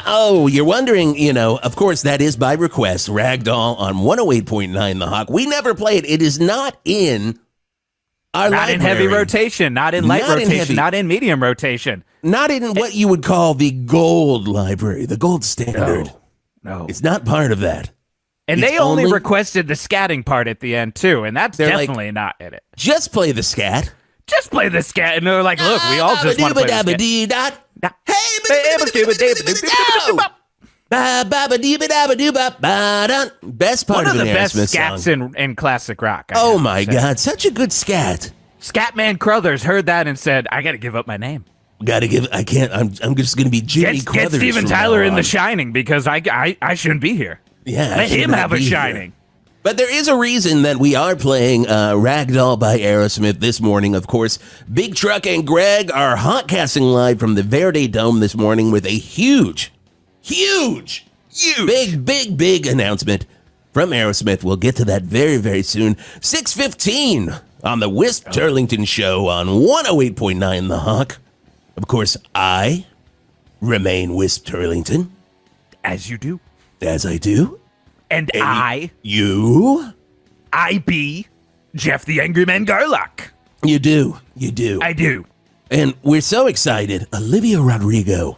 Oh, you're wondering, of course, that is by request, Ragdoll on 108.9 The Hawk. We never play it. It is not in our library. Not in heavy rotation, not in light rotation, not in medium rotation. Not in what you would call the gold library, the gold standard. No. It's not part of that. And they only requested the scatting part at the end, too, and that's definitely not in it. Just play the scat. Just play the scat. And they're like, look, we all just want to play the scat. Best part One of the best Aerosmith scats in classic rock. Oh my God, such a good scat. Scatman Crothers heard that and said, I got to give up my name. I can't, I'm just going to be Jimmy Crothers. Get Steven Tyler in The Shining because I shouldn't be here. Yeah. Let him have a Shining. But there is a reason that we are playing Ragdoll by Aerosmith this morning. Of course, Big Truck and Greg are hotcasting live from the Verde Dome this morning with a huge big announcement from Aerosmith. We'll get to that very, very soon. 6:15 on the Wisp Turlington Show on 108.9 The Hawk. Of course, I remain Wisp Turlington. As you do. As I do. And You? I be Geoff the Angry Man Garlock. You do. I do. And we're so excited. Olivia Rodrigo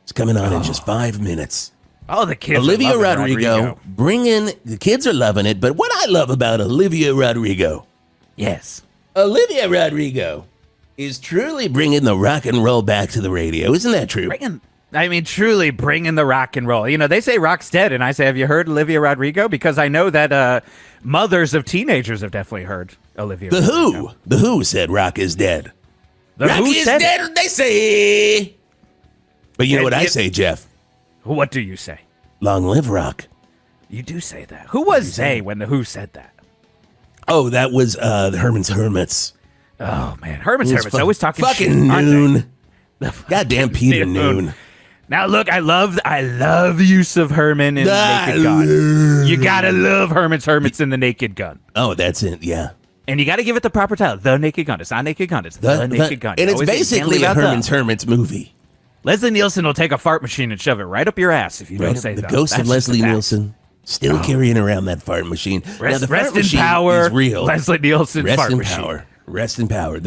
is coming on in just 5 minutes. Oh, the kids Olivia are loving Rodrigo. The kids are loving it. But what I love about Olivia Rodrigo. Yes. Olivia Rodrigo is truly bringing the rock and roll back to the radio. Isn't that true? Truly bringing the rock and roll. They say rock's dead, and I say, have you heard Olivia Rodrigo? Because I know that mothers of teenagers have definitely heard Olivia Rodrigo. The Who said rock is dead. Rock is dead, they say. But you know what I say, Geoff? What do you say? Long live rock. You do say that. Who was they when the Who said that? Oh, that was the Herman's Hermits. Oh, man. Herman's Hermits. Always talking shit. Fucking Noon. Goddamn Peter Noon. Now, look, I love the use of Herman in the Naked Gun. You got to love Herman's Hermits in the Naked Gun. Oh, that's it, yeah. And you got to give it the proper title. The Naked Gun. It's not Naked Gun. It's the Naked Gun. And it's basically a Herman's Hermits movie. Leslie Nielsen will take a fart machine and shove it right up your ass if you don't say that. The ghost of Leslie Nielsen still carrying around that fart machine. Rest in power, is real. Leslie Nielsen fart machine. Rest in power.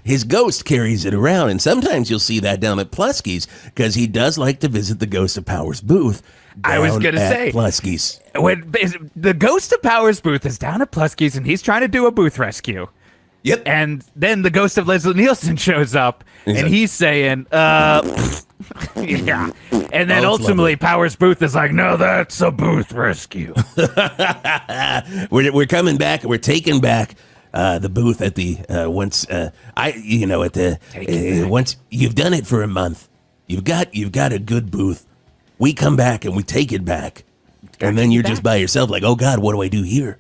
His ghost carries it around, and sometimes you'll see that down at Plusky's because he does like to visit the Ghost of Power's booth. I was going to say, Plusky's. When the Ghost of Power's booth is down at Plusky's, and he's trying to do a booth rescue. Yep. And then the Ghost of Leslie Nielsen shows up, and he's saying, yeah. And then ultimately, Power's booth is like, no, that's a booth rescue. We're coming back. We're taking back the booth at the once you've done it for a month, you've got a good booth. We come back and we take it back, and then you're just by yourself, like, oh God, what do I do here?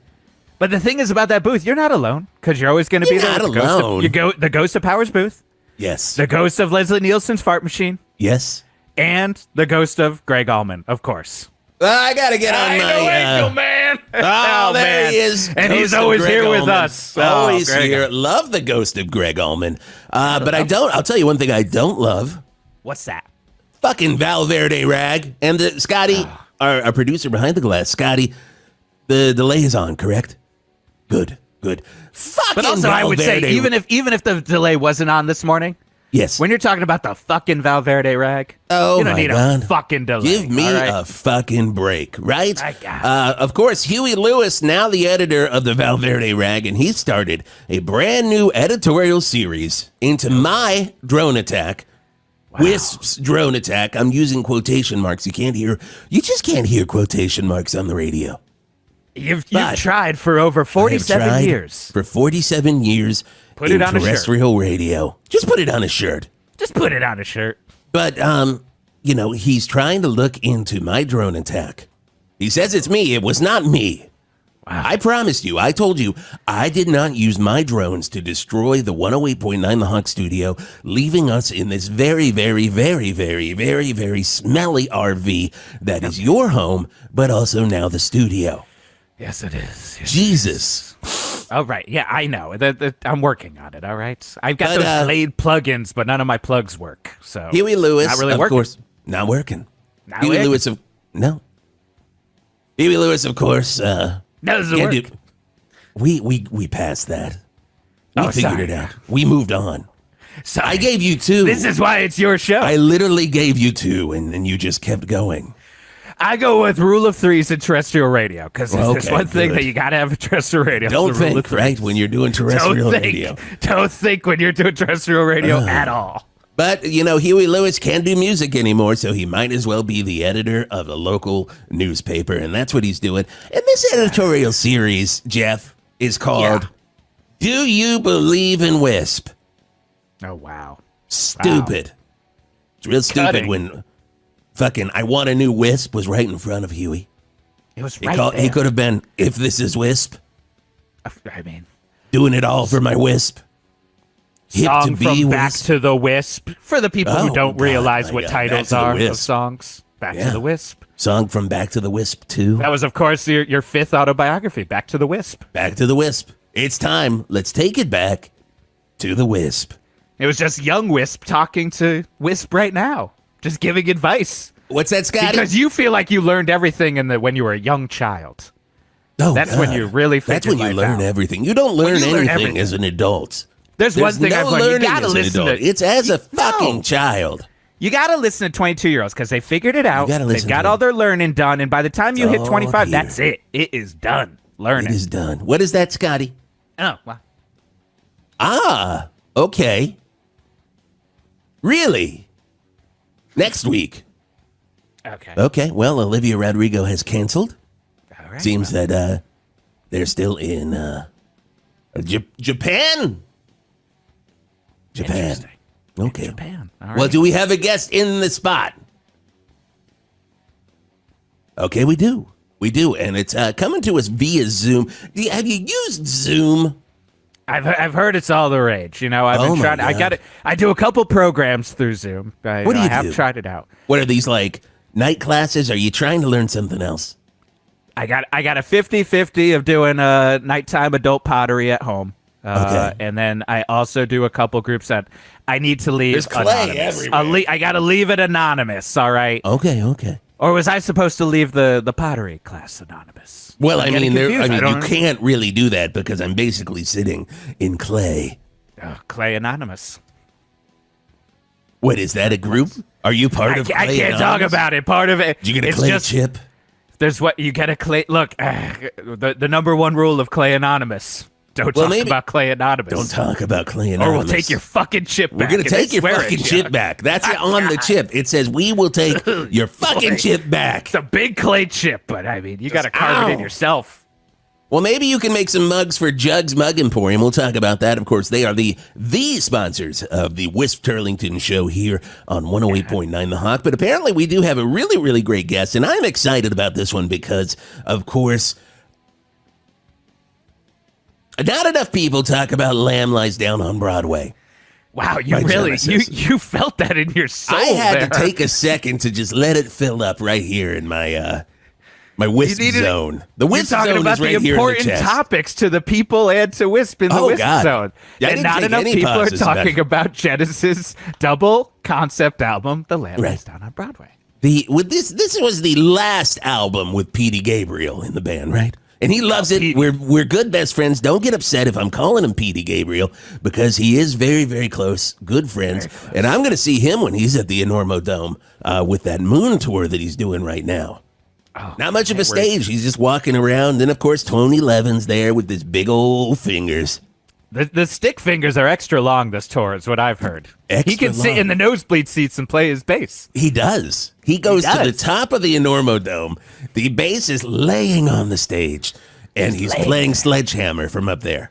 But the thing is about that booth, you're not alone because you're always going to be there. Not alone. The Ghost of Power's booth. Yes. The Ghost of Leslie Nielsen's fart machine. Yes. And the Ghost of Greg Allman, of course. I gotta get on my Angel Man. Oh, there he is. And he's always here with us. Always here. Love the Ghost of Greg Allman. But I'll tell you one thing I don't love. What's that? Fucking Val Verde Rag. And Scotty, our producer behind the glass, Scotty, the delay is on, correct? Good. Fucking But also, Val I would Verde. say, even if the delay wasn't on this morning, yes. When you're talking about the fucking Val Verde Rag, you don't need a fucking delay. Give me a fucking break, right? Of course, Huey Lewis, now the editor of the Val Verde Rag, and he started a brand new editorial series into my drone attack. Wisp's drone attack. I'm using quotation marks. You just can't hear quotation marks on the radio. You've tried for over 47 years. For 47 years. Put it on a shirt. Terrestrial radio. Just put it on a shirt. But, he's trying to look into my drone attack. He says it's me. It was not me. Wow. I promised you. I told you I did not use my drones to destroy the 108.9 The Hawk studio, leaving us in this very, very, very, very, very, very smelly RV that is your home, but also now the studio. Yes, it is. Jesus. Oh, right. Yeah, I know. I'm working on it, all right? I've got those Glade plugins, but none of my plugs work. So Huey Lewis, not really of working. course, not working. Not Huey working. Lewis, no. Huey Lewis, of course, Doesn't work. We passed that. We figured sorry. it out. We moved on. Sorry. I gave you 2. This is why it's your show. I literally gave you 2, and you just kept going. I go with rule of threes in terrestrial radio because there's Okay, one thing good. that you got to have in terrestrial radio. Don't It's the rule of think, threes. right, when you're doing terrestrial radio. Don't think when you're doing terrestrial radio at all. But, Huey Lewis can't do music anymore, so he might as well be the editor of a local newspaper, and that's what he's doing. And this editorial series, Geoff, is called Do You Believe in Wisp? Oh, wow. Stupid. It's real stupid Cutting. when fucking I Want a New Wisp was right in front of Huey. It was right there. He could have been, if this is Wisp, I mean, doing it all for my Wisp. Hip song to be from Back Wisp. to the Wisp. For the people who Oh, don't God, realize my what God. titles Back to the are of Wisp. songs, Back Yeah. to the Wisp. Song from Back to the Wisp 2. That was, of course, your fifth autobiography, Back to the Wisp. Back to the Wisp. It's time. Let's take it back to the Wisp. It was just young Wisp talking to Wisp right now, just giving advice. What's that, Scotty? Because you feel like you learned everything when you were a young child. Oh, That's when you really figured That's when you life learn out. everything. You don't learn you learn anything everything. as an adult. There's one thing no I've learned. You learning gotta as an listen adult. to. It's as a No. fucking child. You gotta listen to 22-year-olds because they figured it out. gotta They've listen got to all them. their learning done, and by the time you It's hit all 25, here. that's it. It is done. Learning. It is done. What is that, Scotty? Oh, wow. Ah, okay. Really? Next week. Okay. Okay, well, Olivia Rodrigo has canceled. All right. Seems that they're still in Japan. Japan. Interesting. Okay. Japan. All right. Well, do we have a guest in the spot? Okay, we do. We do, and it's coming to us via Zoom. Have you used Zoom? I've heard it's all the rage. I've Oh been my trying. I God. got it. I do a couple programs through Zoom. What do you I have do? tried it out. What are these, like, night classes? Are you trying to learn something else? I got a 50-50 of doing nighttime adult pottery at home. Okay. And then I also do a couple groups that I need to leave There's clay anonymous. everywhere. I got to leave it anonymous, all right? Okay. Or was I supposed to leave the pottery class anonymous? Well, I'm I getting mean, confused. you can't really do that because I'm basically sitting in clay. Clay Anonymous. What, is that a group? Are you part of Clay I can't talk Anonymous? about it. Part of it. Did you get a it's clay just, chip? There's what you get a clay. Look, the number one rule of Clay Anonymous: don't Well, talk maybe- about Clay Anonymous. Don't talk about Clay or Anonymous. we'll take your fucking chip We're back. going and to take they your swear fucking it, chip yeah. back. That's it on the chip. It says, we will take your fucking chip back. It's a big clay chip, but I mean, you got to carve it in Ow. yourself. Well, maybe you can make some mugs for Juggggs Mug Emporium. We'll talk about that. Of course, they are the sponsors of the Wisp Turlington show here on 108.9 The Hawk. But apparently we do have a really, really great guest, and I'm excited about this one because, of course, not enough people talk about Lamb Lies Down on Broadway. Wow, you By really Genesis. you felt that in your soul. I had there. to take a second to just let it fill up right here in my my Wisp needed- zone. The You're Wisp talking zone about is right the here in the important chest. topics to the people and to Wisp in the Oh, Wisp God. zone. Yeah, I And didn't not take enough any people are pauses about talking it. about Genesis' double concept album, The Lamb Right. Lies Down on Broadway. This was the last album with Petey Gabriel in the band, right? And he loves it. Pete- We're good best friends. Don't get upset if I'm calling him Petey Gabriel because he is very, very close, good friends. And I'm going to see him when he's at the Enormodome with that Moon tour that he's doing right now. Oh, Not much of a stage. He's just walking around. Then, of course, Tony Levin's there with his big old fingers. The stick fingers are extra long this tour, is what I've heard. Extra he can sit long. in the nosebleed seats and play his bass. He does. He goes to the does. top of the Enormodome. The bass is laying on the stage, and he's playing Sledgehammer from up there.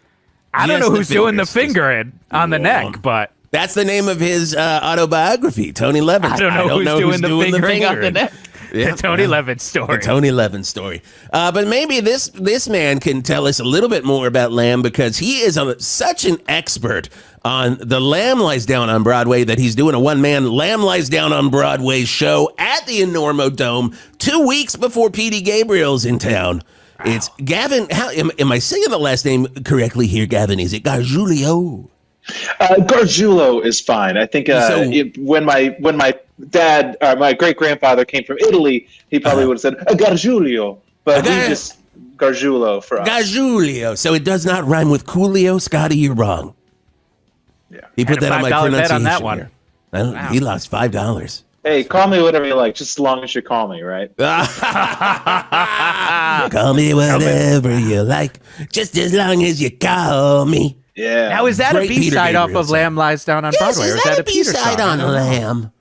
I don't Yes, know who's doing the fingers. fingering on the neck, but That's the name of his autobiography, Tony Levin. I don't know who's doing the fingering on the neck. Yeah. The Tony Levin story. The Tony Levin story. But maybe this man can tell us a little bit more about Lamb because he is such an expert on the Lamb Lies Down on Broadway that he's doing a one-man Lamb Lies Down on Broadway show at the Enormodome 2 weeks before Petey Gabriel's in town. It's Gavin. How am I saying the last name correctly here, Gavin? Is it Garjulio? Garjulo is fine. I think when my dad, my great grandfather came from Italy, he probably would have said Garjulio, but we just Garjulo for us. Garjulio. So it does not rhyme with Coolio. Scotty, you're wrong. Yeah, he put that on my pronunciation on that one. Here. Wow. He lost $5. Hey, call me whatever you like, just as long as you call me, right? Call me whatever you like, just as long as you call me. Yeah. Now, is that a B-side off of Lamb Lies Down on Broadway? Or is that a B-side on Lamb?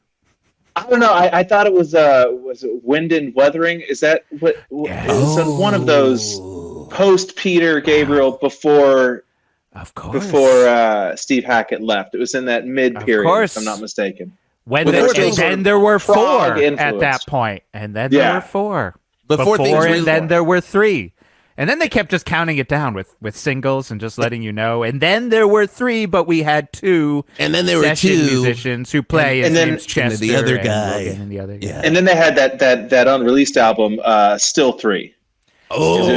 I don't know. I thought it was it Wind and Weathering? Is that what? It was one of those post Peter Gabriel before. Of course. Before Steve Hackett left, it was in that mid period. If I'm not mistaken. Then there were 4 at that point, and then there were 4 before and then there were 3. And then they kept just counting it down with singles and just letting you know. And then there were 3, but we had 2. And then there were 2 musicians who play. And then Chester the other guy. And the other guy. And then they had that unreleased album, Still 3. Oh, and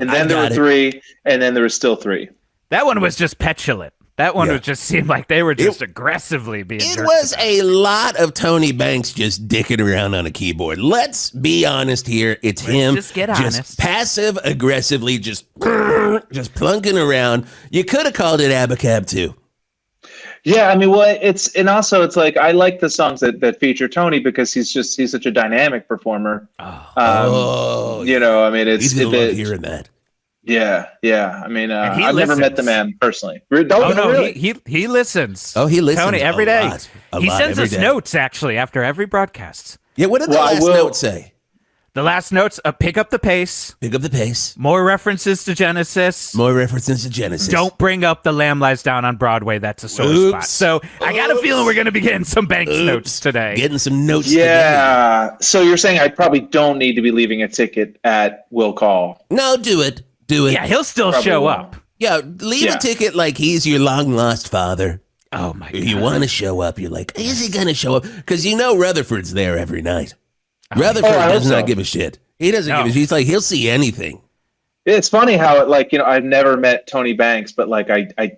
then there were 3, and then there was Still 3. That one was just petulant. That one would just seem like they were just aggressively being. It was a lot of Tony Banks just dicking around on a keyboard. Let's be honest here. It's him just get honest. Passive aggressively, just plunking around. You could have called it Abacab too. Yeah, I mean, it's like I like the songs that feature Tony because he's such a dynamic performer. You know, I mean, he's gonna love hearing that. Yeah. I mean, I've never met the man personally. Really? He listens. Oh, he listens Tony every day. He sends us day. notes actually after every broadcast. Yeah, what did the last note say? The last notes: pick up the pace. Pick up the pace. More references to Genesis. Don't bring up the Lamb Lies Down on Broadway. That's a sore spot. So I got a feeling we're going to be getting some Banks notes today. Getting some notes. Yeah. Today. So you're saying I probably don't need to be leaving a ticket at Will Call? No, do it. Yeah, he'll still show up. Yeah, leave a ticket like he's your long-lost father. Oh, my God. If you want to show up, you're like, is he going to show up? Because you know Rutherford's there every night. Rutherford does not give a shit. He doesn't give a shit. He's like, he'll see anything. It's funny how, I've never met Tony Banks, but, I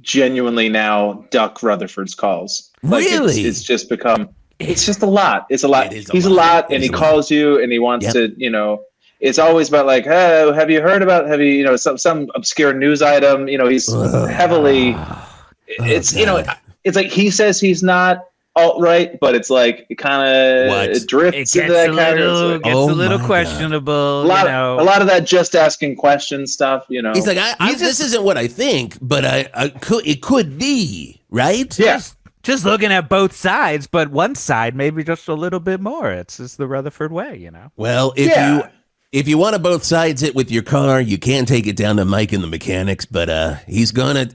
genuinely now duck Rutherford's calls. Really? It's just become, it's just a lot. It's a lot. He's a lot, and he calls you, and he wants to, it's always about hey, have you heard about some obscure news item? He's heavily. It's it's like he says he's not alt-right, but it's like it kind of drifts into that category. Gets a little questionable. A lot of that just asking questions stuff. He's like, this isn't what I think, but it could be right. Yeah. Just looking at both sides, but one side maybe just a little bit more. It's just the Rutherford way, Well, if you want to both sides it with your car, you can take it down to Mike and the Mechanics, but he's gonna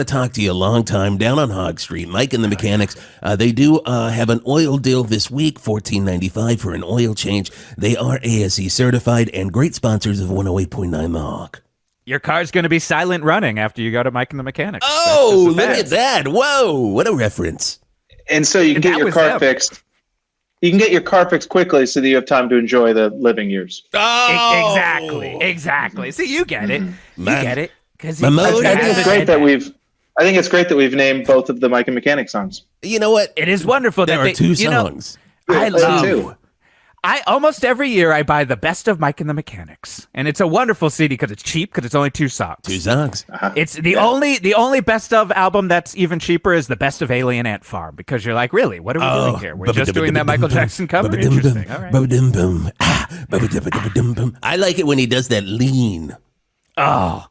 talk to you a long time down on Hog Street. Mike and the Mechanics, they do have an oil deal this week, $14.95 for an oil change. They are ASE certified and great sponsors of 108.9 The Hog. Your car's going to be silent running after you go to Mike and the Mechanics. Oh, look at that. Whoa, what a reference. And so you can get your car fixed. You can get your car fixed quickly so that you have time to enjoy the living years. Oh, exactly. See, you get it. You get it. I think it's great that we've named both of the Mike and Mechanic songs. You know what? It is wonderful there that are 2 songs. I love. Almost every year I buy the best of Mike and the Mechanics, and it's a wonderful CD because it's cheap because it's only 2 songs. 2 songs. It's the only best of album that's even cheaper is the best of Alien Ant Farm because you're like, really, what are we doing here? We're just doing that Michael Jackson cover. Interesting. All right. I like it when he does that lean. Oh.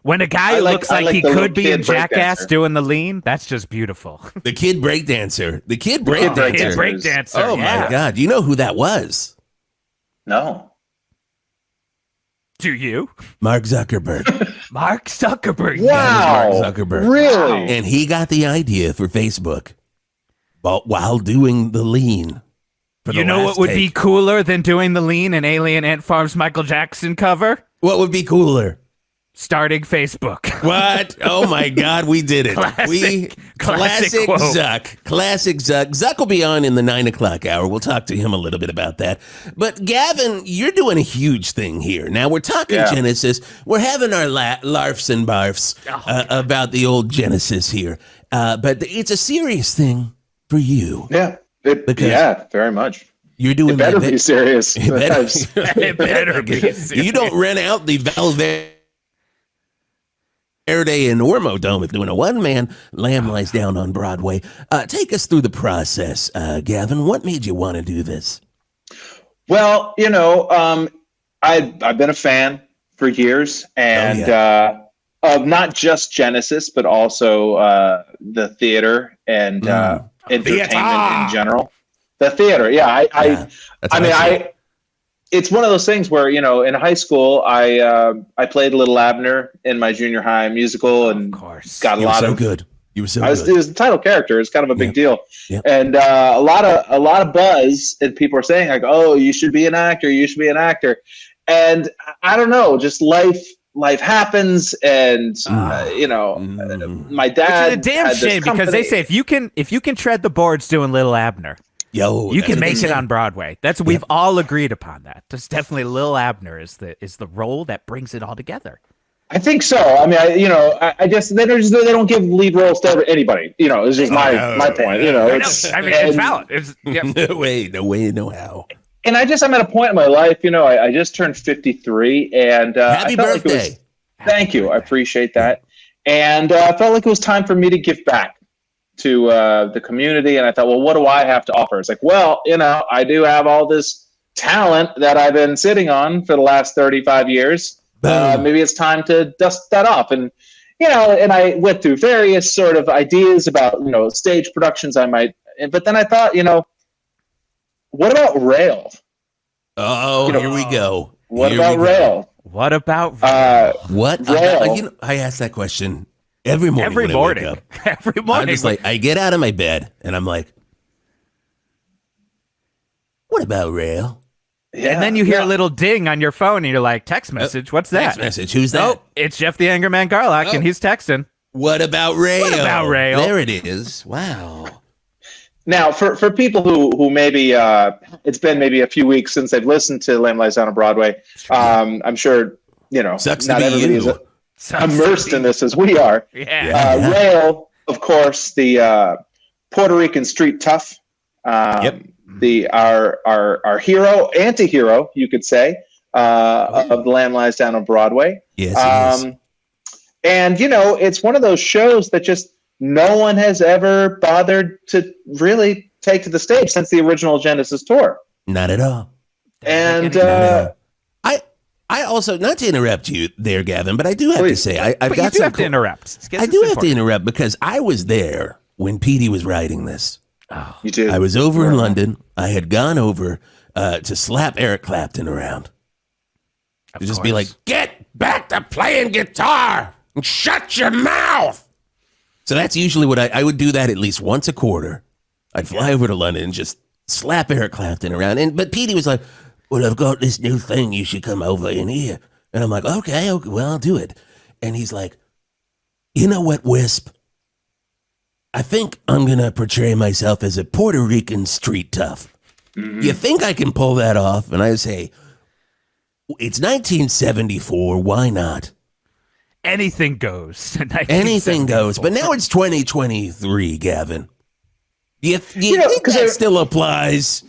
When a guy looks like he could be in Jackass doing the lean, that's just beautiful. The kid breakdancer. Oh, my God. You know who that was? No. Do you? Mark Zuckerberg. Mark Zuckerberg. Wow. Mark Zuckerberg. Really? And he got the idea for Facebook while doing the lean. You know what would be cooler than doing the lean in Alien Ant Farm's Michael Jackson cover? What would be cooler? starting Facebook. What? Oh my God, we did it. Classic quote. Zuck. Classic Zuck. Zuck will be on in the 9 o'clock hour. We'll talk to him a little bit about that. But Gavin, you're doing a huge thing here. Now we're talking Genesis. We're having our larfs and barfs about the old Genesis here. But it's a serious thing for you. Yeah. Very much. You're doing it better be serious. It better be serious. You don't rent out the Val Verde Enormodome if doing a one-man Lamb Lies Down on Broadway. Take us through the process, Gavin. What made you want to do this? Well, I've been a fan for years, and of not just Genesis, but also the theater and entertainment in general. The theater, it's one of those things where, in high school, I played Little Abner in my junior high musical, and got a lot of good. You were so good. It was the title character. It's kind of a big deal, yeah. And a lot of buzz, and people are saying like, "Oh, you should be an actor. You should be an actor," and I don't know, just life happens, and my dad. Which is a damn shame because they say if you can tread the boards doing Little Abner. You can make it on Broadway. We've all agreed upon that. There's definitely Lil Abner is the role that brings it all together. I think so. I mean, I just they don't give lead roles to anybody. It's just my point. It's valid. No way, no how. And I'm at a point in my life. I just turned 53, and happy birthday! Thank you. I appreciate that. And I felt like it was time for me to give back to the community, and I thought, well, what do I have to offer? It's like, well, I do have all this talent that I've been sitting on for the last 35 years. Maybe it's time to dust that off. And and I went through various sort of ideas about stage productions I might. But then I thought, what about Rail? Oh, here we go. What about Rail? What about Rail? What? Rail? I asked that question. Every morning. Every morning. I'm just like, I get out of my bed and I'm like, what about Rail? Yeah, and then you hear a little ding on your phone and you're like, text message. What's that? Text message. Who's that? Oh, it's Geoff the Angerman Garlock, and he's texting. What about Rail? What about Rail? There it is. Wow. Now, for people who maybe it's been maybe a few weeks since they've listened to Lamb Lies Down on Broadway, I'm sure Sucks not to be everybody you. is immersed in this as we are. Rail, of course, the Puerto Rican street tough. Our hero, anti-hero, you could say, of The Lamb Lies Down on Broadway. Yes, it is. And it's one of those shows that just no one has ever bothered to really take to the stage since the original Genesis tour. Not at all. And I also, not to interrupt you there, Gavin, but I do have to say, I've got to interrupt. I do have to interrupt because I was there when Petey was writing this. Oh, you did. I was over in London. I had gone over to slap Eric Clapton around. To just be like, get back to playing guitar and shut your mouth. So that's usually what I would do that at least once a quarter. I'd fly over to London and just slap Eric Clapton around. But Petey was like, well, I've got this new thing. You should come over in here. And I'm like, okay, well, I'll do it. And he's like, you know what, Wisp? I think I'm going to portray myself as a Puerto Rican street tough. Mm-hmm. You think I can pull that off? And I say, it's 1974. Why not? Anything goes. Anything goes. But now it's 2023, Gavin. You think that still applies?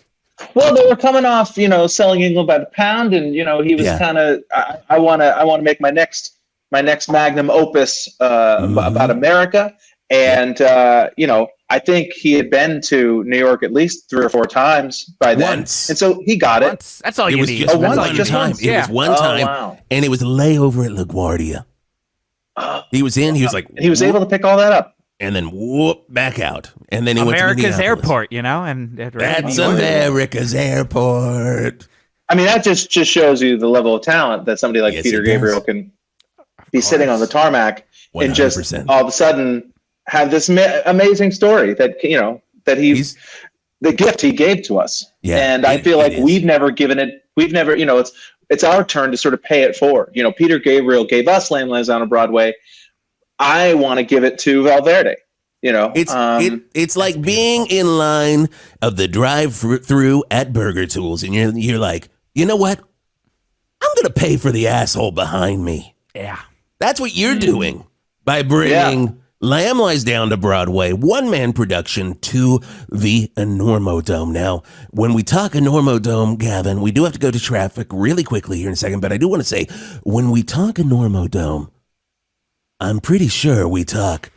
Well, they were coming off, selling England by the pound, and he was kind of. I want to make my next magnum opus about America, and I think he had been to New York at least 3 or 4 times by then, and so he got it. That's all you need. Just one time. It was one time, wow. And it was a layover at LaGuardia. He was in. He was like, he was able to pick all that up. And then whoop back out, and then he went to America's airport, and that's America's airport. I mean, that just shows you the level of talent that somebody like Peter Gabriel can be sitting on the tarmac 100%. And just all of a sudden have this amazing story that he's the gift he gave to us. Yeah, and I feel like we've never given it. We've never, it's our turn to sort of pay it forward. You know, Peter Gabriel gave us Lamb Lives on a Broadway. I want to give it to Val Verde. You know, it's like being in line of the drive-through at Burger Tools, and you're like, you know what? I'm gonna pay for the asshole behind me. Yeah, that's what you're doing by bringing Lamb Lies Down to Broadway, one-man production to the Enormodome. Now, when we talk Enormodome, Gavin, we do have to go to traffic really quickly here in a second, but I do want to say, when we talk Enormodome, I'm pretty sure we talk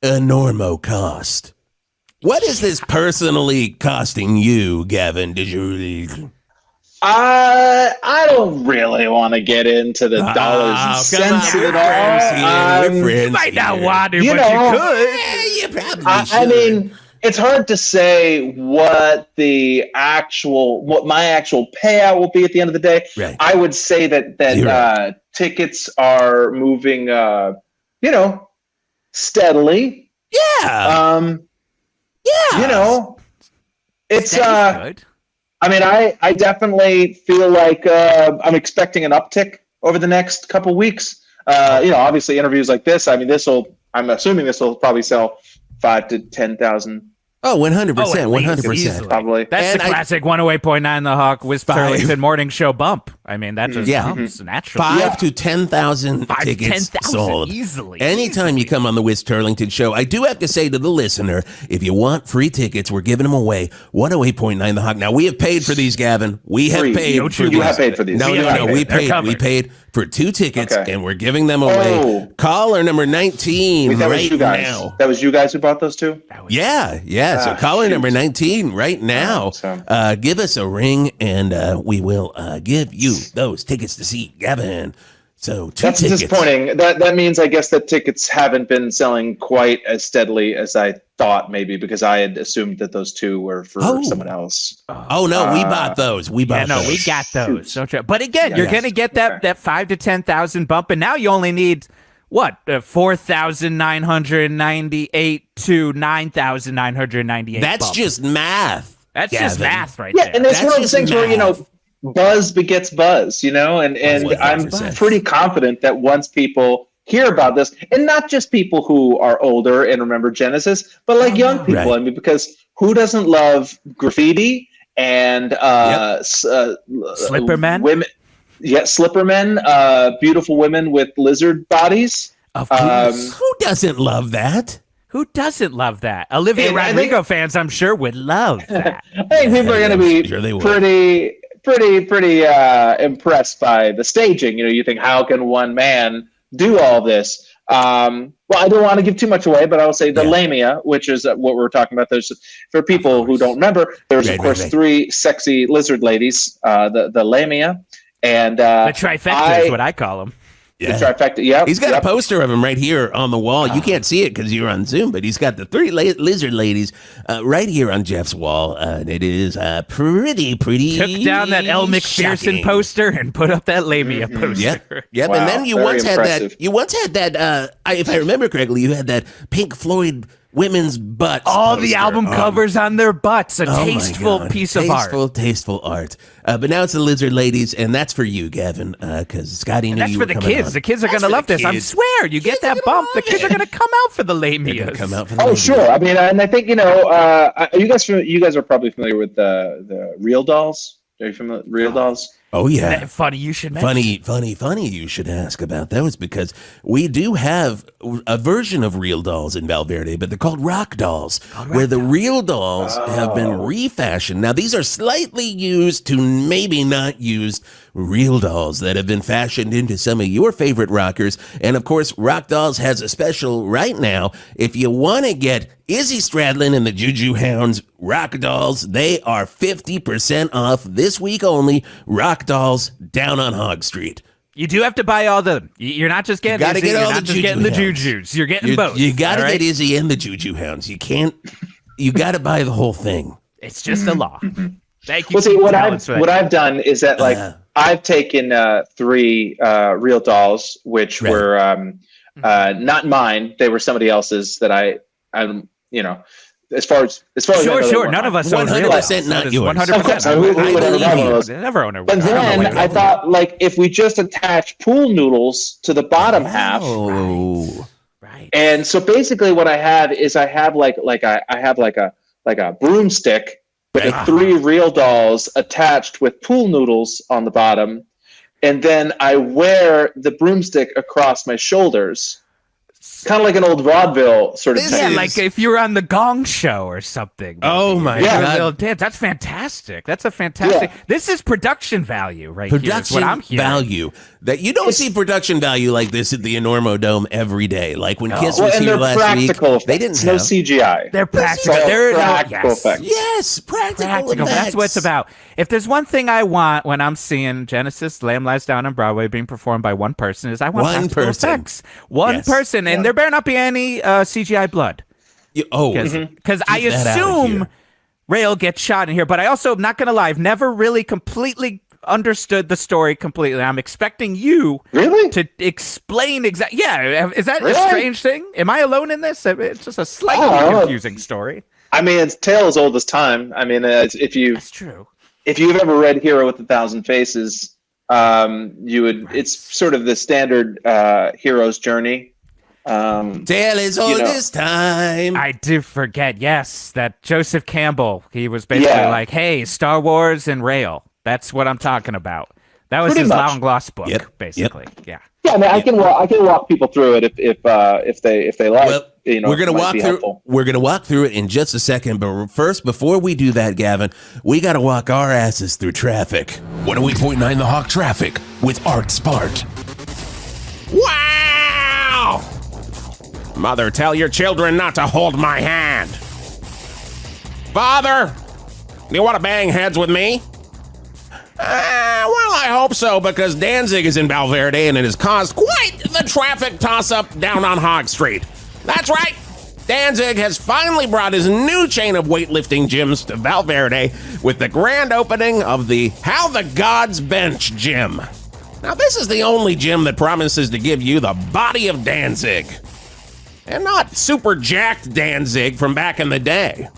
enormo cost. What is this personally costing you, Gavin? Did you? I don't really want to get into the dollars and cents of it all. You might not want to, but you could. Yeah, you probably should. I mean, it's hard to say what my actual payout will be at the end of the day. Right. I would say that tickets are moving, steadily. Yeah. You know, it's good. I mean, I definitely feel like I'm expecting an uptick over the next couple weeks. Obviously interviews like this. I mean, I'm assuming this will probably sell 5,000 to 10,000. Oh, 100%, 100%. Probably. That's the classic 108.9 The Hawk Whisp Turlington morning show bump. I mean, that just comes naturally. 5,000 to 10,000 tickets sold. Easily. Anytime you come on the Whisp Turlington show, I do have to say to the listener, if you want free tickets, we're giving them away. 108.9 The Hawk. Now, we have paid for these, Gavin. We have paid for these. You have paid for these. No. We paid for 2 tickets, and we're giving them away. Caller number 19 now. That was you guys who bought those 2? Yeah. So caller number 19 right now, give us a ring, and we will give you those tickets to see Gavin. So 2 That's tickets. Disappointing. That means, I guess, that tickets haven't been selling quite as steadily as I thought, maybe, because I had assumed that those 2 were for someone else. Oh no, we bought those. We got those. But again, you're going to get that 5,000 to 10,000 bump, and now you only need 4,998 to 9,998. That's bump. Just math. That's Gavin. just math there. Yeah, and it's one of those things where, buzz begets buzz, and I'm pretty confident that once people hear about this, and not just people who are older and remember Genesis, but like young people. Right. I mean, because who doesn't love graffiti and Slippermen? Women. Yeah, Slippermen, beautiful women with lizard bodies. Of course. Who doesn't love that? Who doesn't love that? Olivia Rodrigo fans, I'm sure, would love that. I think people are going to be pretty impressed by the staging. You think, how can one man do all this? Well, I don't want to give too much away, but I'll say the lamia, which is what we're talking about. There's, for people who don't remember, there's of course 3 sexy lizard ladies, the lamia. And the trifecta is what I call them. Yeah. The trifecta, yeah. He's got a poster of him right here on the wall. You can't see it because you're on Zoom, but he's got the 3 lizard ladies right here on Jeff's wall. And it is pretty. Took down that Elle McPherson poster and put up that lamia poster. Yep. Wow, and then you once had that. If I remember correctly, you had that Pink Floyd women's butts. All the album covers on their butts. A tasteful piece of art. Tasteful art. But now it's the lizard ladies, and that's for you, Gavin, because Scotty knew you were coming on. That's for the kids. The kids are going to love this. I swear, you get that bump. The kids are going to come out for the lamias. Sure. I mean, and I think, you guys are probably familiar with the Real Dolls. Are you familiar with Real Dolls? Oh, yeah. Funny you should mention. Funny you should ask about those, because we do have a version of Real Dolls in Val Verde, but they're called rock dolls, where the real dolls have been refashioned. Now, these are slightly used to maybe not used real dolls that have been fashioned into some of your favorite rockers. And, of course, Rock Dolls has a special right now. If you want to get Izzy Stradlin and the Juju Hounds Rock Dolls, they are 50% off this week only. Rock Dolls down on Hog Street. You do have to buy all the. You're not just getting Izzy, you're not just getting the Jujus. You're getting both. You got to get Izzy and the Juju Hounds. You can't. You got to buy the whole thing. It's just a law. Thank you. Well, see, what I've done is that I've taken 3 real dolls, which were not mine. They were somebody else's that I as far as sure. None of us 100% not yours. 100%. Who would ever have one of those? Never own a. But then I thought, like, if we just attach pool noodles to the bottom half. Right. And so basically, what I have is I have like a broomstick with 3 real dolls attached with pool noodles on the bottom, and then I wear the broomstick across my shoulders. Kind of like an old vaudeville sort of thing. Yeah, like if you were on the Gong Show or something. Oh my God. That's fantastic. That's a fantastic. Yeah. This is production value, right? Production here, what I'm hearing. value. That you don't see production value like this at the Enormodome every day. Like when Kiss was here last week, they didn't have no CGI. They're practical. They're practical effects. Yes, practical effects. That's what it's about. If there's one thing I want when I'm seeing Genesis Lamb Lies Down on Broadway being performed by one person is I want practical effects. One person, and there better not be any CGI blood. Because I assume Rail gets shot in here, but I also, not going to lie, I've never really completely understood the story completely. I'm expecting you to explain exactly. Yeah, is that a strange thing? Am I alone in this? It's just a slightly confusing story. I mean, it's tale as old as time. I mean, that's true. If you've ever read Hero with 1,000 Faces, you would. Right. It's sort of the standard hero's journey. Tale is old as time. I did forget. Yes, that Joseph Campbell. He was basically like, "Hey, Star Wars and Rail." That's what I'm talking about. That was his long lost book, basically. Yeah. Yeah, I mean, I can walk people through it if they like. Well, we're gonna walk through it in just a second, but first, before we do that, Gavin, we gotta walk our asses through traffic. 108.9 The Hawk traffic with Art Spart. Wow! Mother, tell your children not to hold my hand. Father, do you want to bang heads with me? Well, I hope so, because Danzig is in Val Verde, and it has caused quite the traffic toss-up down on Hog Street. That's right. Danzig has finally brought his new chain of weightlifting gyms to Val Verde with the grand opening of the How the Gods Bench gym. Now, this is the only gym that promises to give you the body of Danzig. And not super jacked Danzig from back in the day,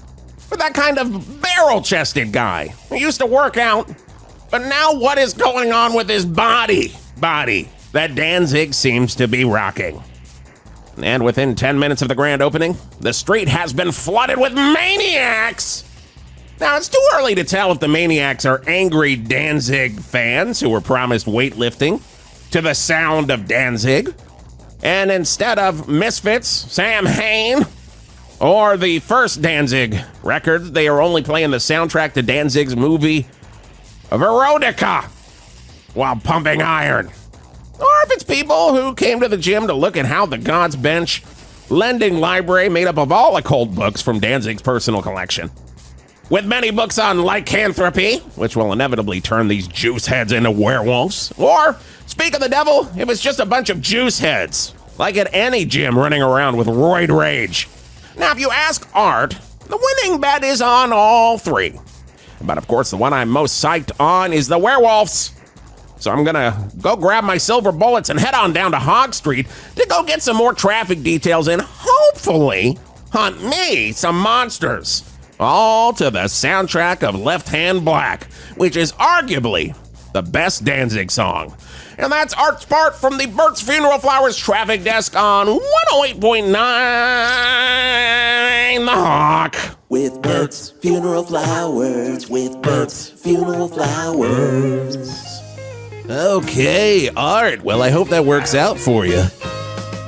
but that kind of barrel-chested guy who used to work out. But now what is going on with his body that Danzig seems to be rocking? And within 10 minutes of the grand opening, the street has been flooded with maniacs. Now, it's too early to tell if the maniacs are angry Danzig fans who were promised weightlifting to the sound of Danzig. And instead of Misfits, Sam Hain, or the first Danzig record, they are only playing the soundtrack to Danzig's movie Veronica while pumping iron. Or if it's people who came to the gym to look at How the Gods Bench lending library made up of all occult books from Danzig's personal collection, with many books on lycanthropy, which will inevitably turn these juice heads into werewolves. Or, speak of the devil, if it's just a bunch of juice heads, like at any gym running around with roid rage. Now, if you ask Art, the winning bet is on all three. But of course, the one I'm most psyched on is the werewolves. So I'm gonna go grab my silver bullets and head on down to Hog Street to go get some more traffic details and hopefully hunt me some monsters. All to the soundtrack of Left Hand Black, which is arguably the best Danzig song. And that's Art Spart from the Bert's Funeral Flowers traffic desk on 108.9 The Hawk. With Bert's Funeral Flowers, with Bert's Funeral Flowers. Okay, Art. Well, I hope that works out for you.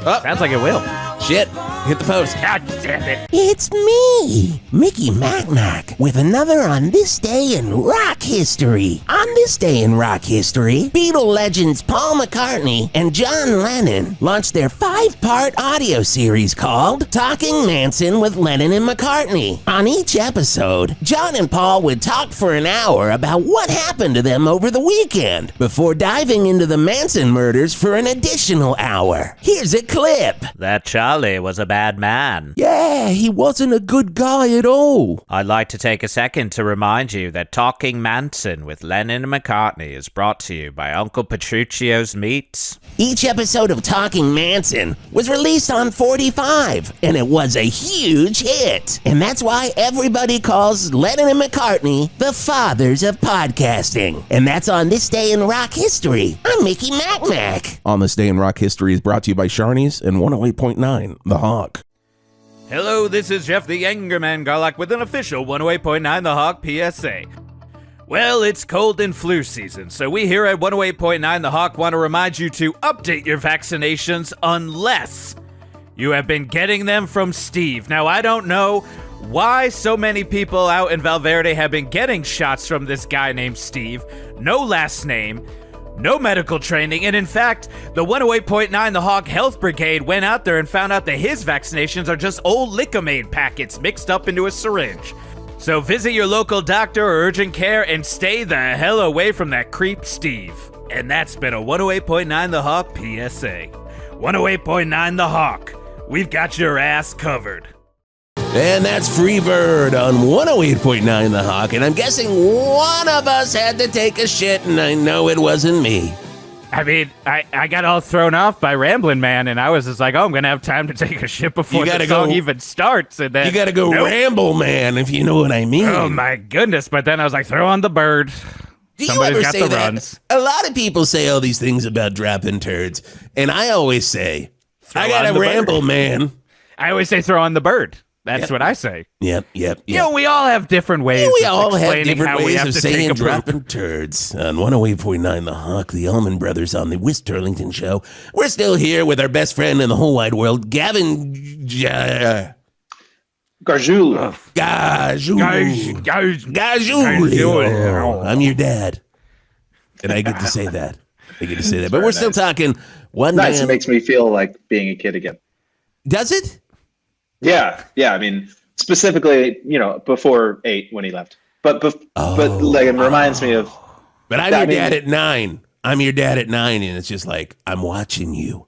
Oh, sounds like it will. Shit, hit the post. God damn it. It's me, Mikki Mackmack, with another On This Day in Rock History. On this day in rock history, Beatle legends Paul McCartney and John Lennon launched their 5-part audio series called Talking Manson with Lennon and McCartney. On each episode, John and Paul would talk for an hour about what happened to them over the weekend, before diving into the Manson murders for an additional hour. Here's a clip. That Charlie was a bad man. Yeah, he wasn't a good guy at all. I'd like to take a second to remind you that Talking Manson with Lennon and McCartney is brought to you by Uncle Petruccio's Meats. Each episode of Talking Manson was released on 45, and it was a huge hit. And that's why everybody calls Lennon and McCartney the fathers of podcasting. And that's on This Day in Rock History. I'm Mikki Mackmack. On This Day in Rock History is brought to you by Sharnies and 108.9 The Hawk. Hello, this is Geoff the Angerman Garlock with an official 108.9 The Hawk PSA. Well, it's cold and flu season, so we here at 108.9 The Hawk want to remind you to update your vaccinations unless you have been getting them from Steve. Now, I don't know why so many people out in Val Verde have been getting shots from this guy named Steve. No last name, no medical training, and in fact, the 108.9 The Hawk Health Brigade went out there and found out that his vaccinations are just old Lickamade packets mixed up into a syringe. So visit your local doctor or urgent care and stay the hell away from that creep Steve. And that's been a 108.9 The Hawk PSA. 108.9 The Hawk. We've got your ass covered. And that's Freebird on 108.9 The Hawk. And I'm guessing one of us had to take a shit, and I know it wasn't me. I mean, I got all thrown off by Ramblin' Man, and I was just like, oh, I'm going to have time to take a shit before the song even starts. And then you got to go Ramble Man, if you know what I mean. Oh, my goodness. But then I was like, throw on the bird. Do you ever say that? Runs. A lot of people say all these things about dropping turds, and I always say, I got to ramble, man. I always say, throw on the bird. That's what I say. Yep. You know, we all have different ways we all have different how ways we have of to saying take a dropping turds. On 108.9 The Hawk, the Allman Brothers on the Whisp Turlington Show. We're still here with our best friend in the whole wide world, Gavin Garjullo. Garjullo. I'm your dad. And I get to say that. But we're still talking one nice. man. It makes me feel like being a kid again. Does it? Yeah. I mean, specifically, before 8 when he left. But like it reminds me of. But I'm your dad at 9. I'm your dad at 9, and it's just like I'm watching you.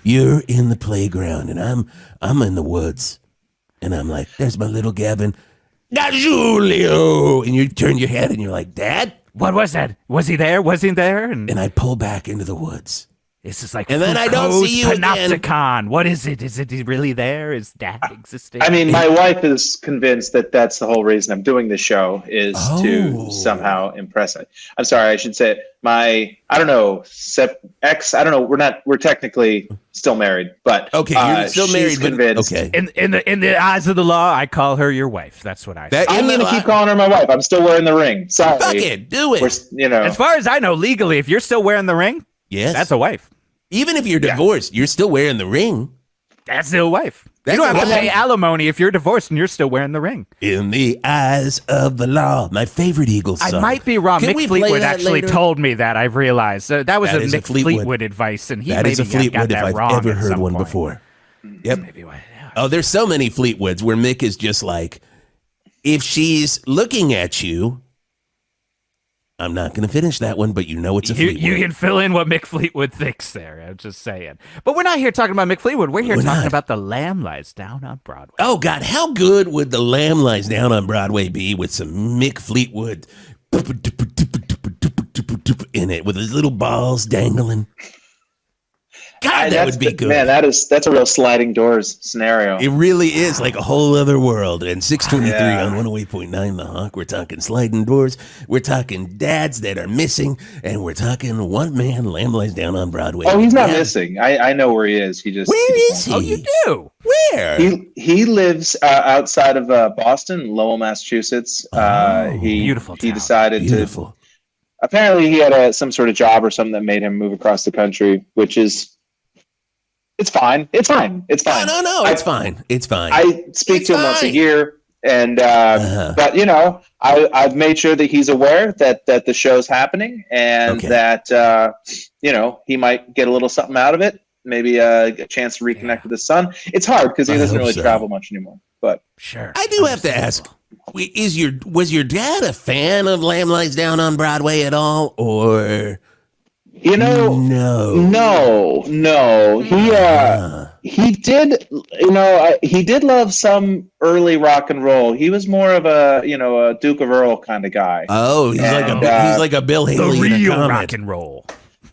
You're in the playground, and I'm in the woods, and I'm like, there's my little Gavin, Garjullo, and you turn your head, and you're like, Dad, what was that? Was he there? And I pull back into the woods. This is like, and then I don't see you Panopticon. Again. What is it? Is it really there? Is Dad existing? I mean, my wife is convinced that that's the whole reason I'm doing this show is to somehow impress it. I'm sorry, I should say I don't know, ex. I don't know. We're technically still married, but okay, you're still married. Convinced. Okay. In the eyes of the law, I call her your wife. That's what I say. I'm going to keep calling her my wife. I'm still wearing the ring. Sorry. Fuck it, do it. As far as I know, legally, if you're still wearing the ring, yes, that's a wife. Even if you're divorced, you're still wearing the ring. That's still a wife. You don't have to pay alimony if you're divorced and you're still wearing the ring. In the eyes of the law. My favorite Eagles song. I might be wrong. Mick Fleetwood actually told me that. I've realized. That was a Mick Fleetwood advice. And that is a Fleetwood if I've ever heard one before. Yep. Maybe Oh, there's so many Fleetwoods where Mick is just like, if she's looking at you, I'm not going to finish that one, but it's a Fleetwood. You can fill in what Mick Fleetwood thinks there. I'm just saying. But we're not here talking about Mick Fleetwood. We're talking about The Lamb Lies Down on Broadway. Oh, God. How good would The Lamb Lies Down on Broadway be with some Mick Fleetwood in it with his little balls dangling? God, that would be good. Man, that's a real sliding doors scenario. It really is like a whole other world. And 623 on 108.9 The Hawk. We're talking sliding doors. We're talking dads that are missing. And we're talking one man, Lamb Lies Down on Broadway. Oh, he's not missing. I know where he is. Where is he? Oh, you do? Where? He lives outside of Boston, Lowell, Massachusetts. Beautiful town. He decided to. Apparently, he had some sort of job or something that made him move across the country, which is. It's fine. No, it's fine. It's fine. I speak to him once a year, and but I've made sure that he's aware that the show's happening, and that he might get a little something out of it. Maybe a chance to reconnect with his son. It's hard because he doesn't really travel much anymore. But sure, I do have to ask: was your dad a fan of Lamb Lies Down on Broadway at all, or? No. He He did, he did love some early rock and roll. He was more of a Duke of Earl kind of guy. Oh, he's like a Bill Haley, the real in a rock and roll.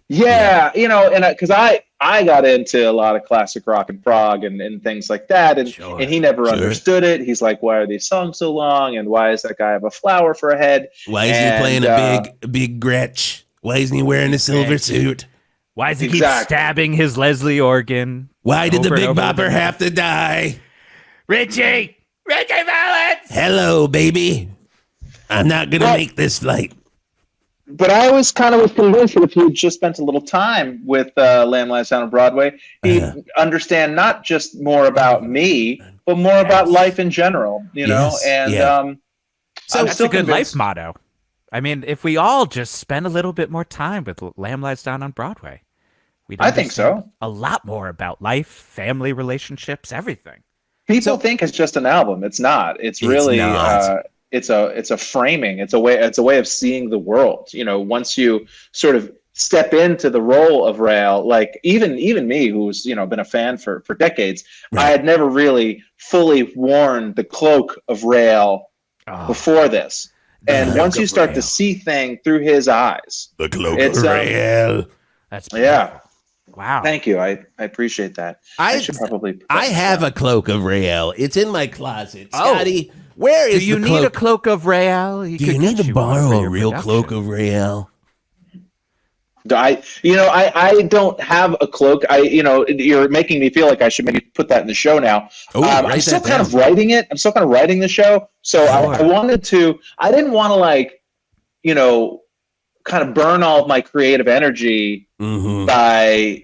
Yeah, and because I got into a lot of classic rock and prog and things like that, and he never understood it. He's like, why are these songs so long, and why does that guy have a flower for a head? Why isn't he playing a big Gretsch? Why isn't he wearing a silver suit? Why does he keep stabbing his Leslie organ? Why did the Big Bopper have to die? Richie Valens! Hello, baby. I'm not going to make this flight. But I was kind of convinced that if you just spent a little time with Lamb Lies Down on Broadway, he'd understand not just more about me, but more about life in general, know? And so that's a good life motto. I mean, if we all just spend a little bit more time with Lamb Lies Down on Broadway, I think so. A lot more about life, family relationships, everything. People think it's just an album. It's not. It's really it's a framing. It's a way of seeing the world. Once you sort of step into the role of Rael, like even me, who's been a fan for decades, I had never really fully worn the cloak of Rael before this. And once you start to see things through his eyes, the cloak of Rael. That's beautiful. Wow. Thank you. I appreciate that. I should probably. I have a cloak of Rael. It's in my closet. Scotty, where is the cloak? Do you need a cloak of Rael? Do you need to borrow a real cloak of Rael? I don't have a cloak. You're making me feel like I should maybe put that in the show now. I'm still kind of writing it. I'm still kind of writing the show. So I didn't want to kind of burn all of my creative energy by,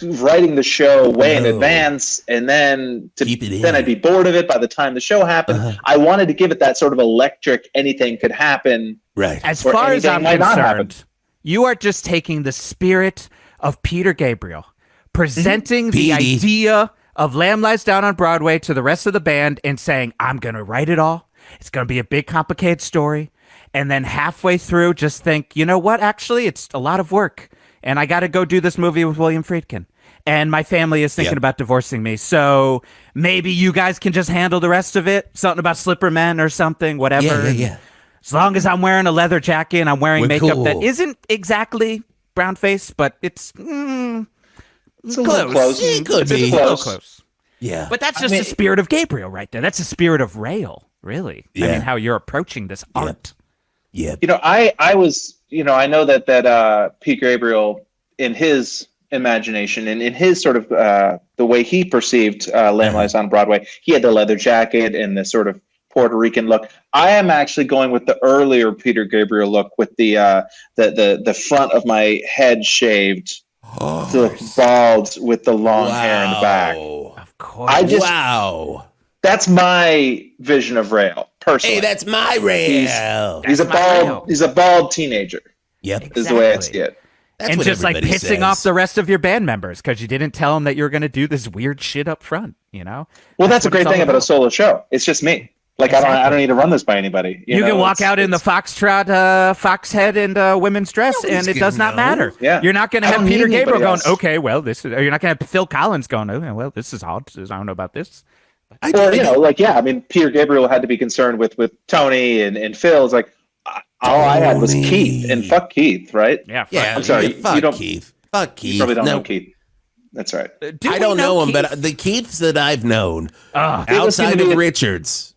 writing the show way in advance, and then I'd be bored of it by the time the show happened. I wanted to give it that sort of electric, anything could happen. Right. As far as I'm concerned, you are just taking the spirit of Peter Gabriel, presenting the idea of Lamb Lies Down on Broadway to the rest of the band and saying, I'm going to write it all. It's going to be a big, complicated story. And then halfway through, just think, you know what? Actually, it's a lot of work. And I got to go do this movie with William Friedkin. And my family is thinking about divorcing me. So maybe you guys can just handle the rest of it. Something about Slipper Men or something, whatever. Yeah. As long as I'm wearing a leather jacket and I'm wearing makeup that isn't exactly brown face, but it's close. It could be. It's a little close. Yeah. But that's just the spirit of Gabriel right there. That's the spirit of Rael, really. Yeah. I mean, how you're approaching this art. Yeah. I was, I know that Pete Gabriel, in his imagination and in his sort of the way he perceived Lamb Lies on Broadway, he had the leather jacket and the sort of Puerto Rican look. I am actually going with the earlier Peter Gabriel look, with the front of my head shaved, to look bald with the long hair in the back. Of course. That's my vision of Rael, personally. Hey, that's my Rael. He's a bald teenager. Yep. Exactly. Is the way I see it. That's and just like pissing says. off the rest of your band members because you didn't tell them that you were going to do this weird shit up front, Well, that's a great thing about a solo show. It's just me. Like, exactly. I don't need to run this by anybody. You can walk out in the foxtrot, fox head, and women's dress, and it does not matter. Yeah. You're not going to have Peter Gabriel going, okay, well, this is, or you're not going to have Phil Collins going, oh, well, this is odd. I don't know about this. Peter Gabriel had to be concerned with Tony and Phil. It's like, all I had was Keith, and fuck Keith, right? Yeah. I'm sorry. Fuck Keith. Fuck Keith. You probably don't know Keith. That's right. I don't know him, but the Keiths that I've known, outside of Richards.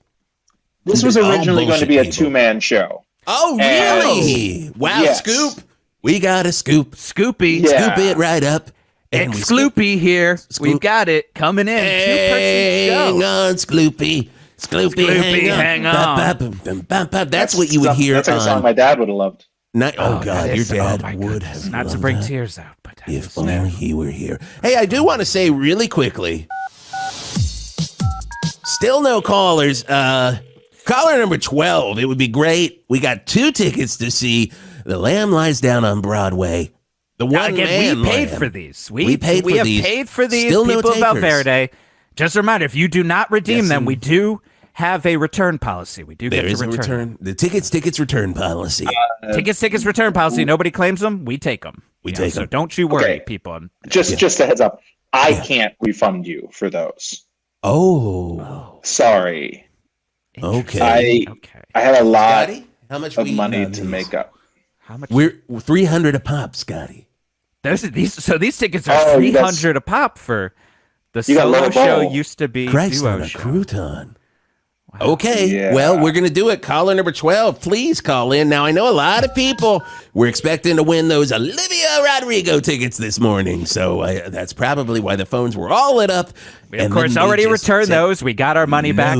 This was originally going to be a two-man show. Oh, really? Wow, yes. Scoop. We got a scoop. Scoopy. Yeah. Scoop it right up. And Sloopy here. Scoop. We've got it coming in. Hang on, Sloopy. Sloopy, hang on. That's what you would hear. That's a song my dad would have loved. God, your dad would have. Not to bring tears out, but if only he were here. Hey, I do want to say really quickly. Still no callers. Caller number 12. It would be great. We got 2 tickets to see The Lamb Lies Down on Broadway. The one again, we paid for these. We have paid for these. Still people no of Val Verde. Just a reminder, if you do not redeem them, we do have a return policy. We do get to return. The tickets return policy. Tickets return policy. Nobody claims them. We take them. We take them. So don't you worry, people. Just a heads up. I can't refund you for those. Oh. Sorry. Okay. I had a lot Scotty, how much of money to make up. How much? We're $300 a pop, Scotty. These tickets are $300 a pop for the solo show. Used to be Christ duo on a show. crouton. Okay, well, we're going to do it. Caller number 12, please call in. Now, I know a lot of people were expecting to win those Olivia Rodrigo tickets this morning, so that's probably why the phones were all lit up. We, of course, already returned those. We got our money back.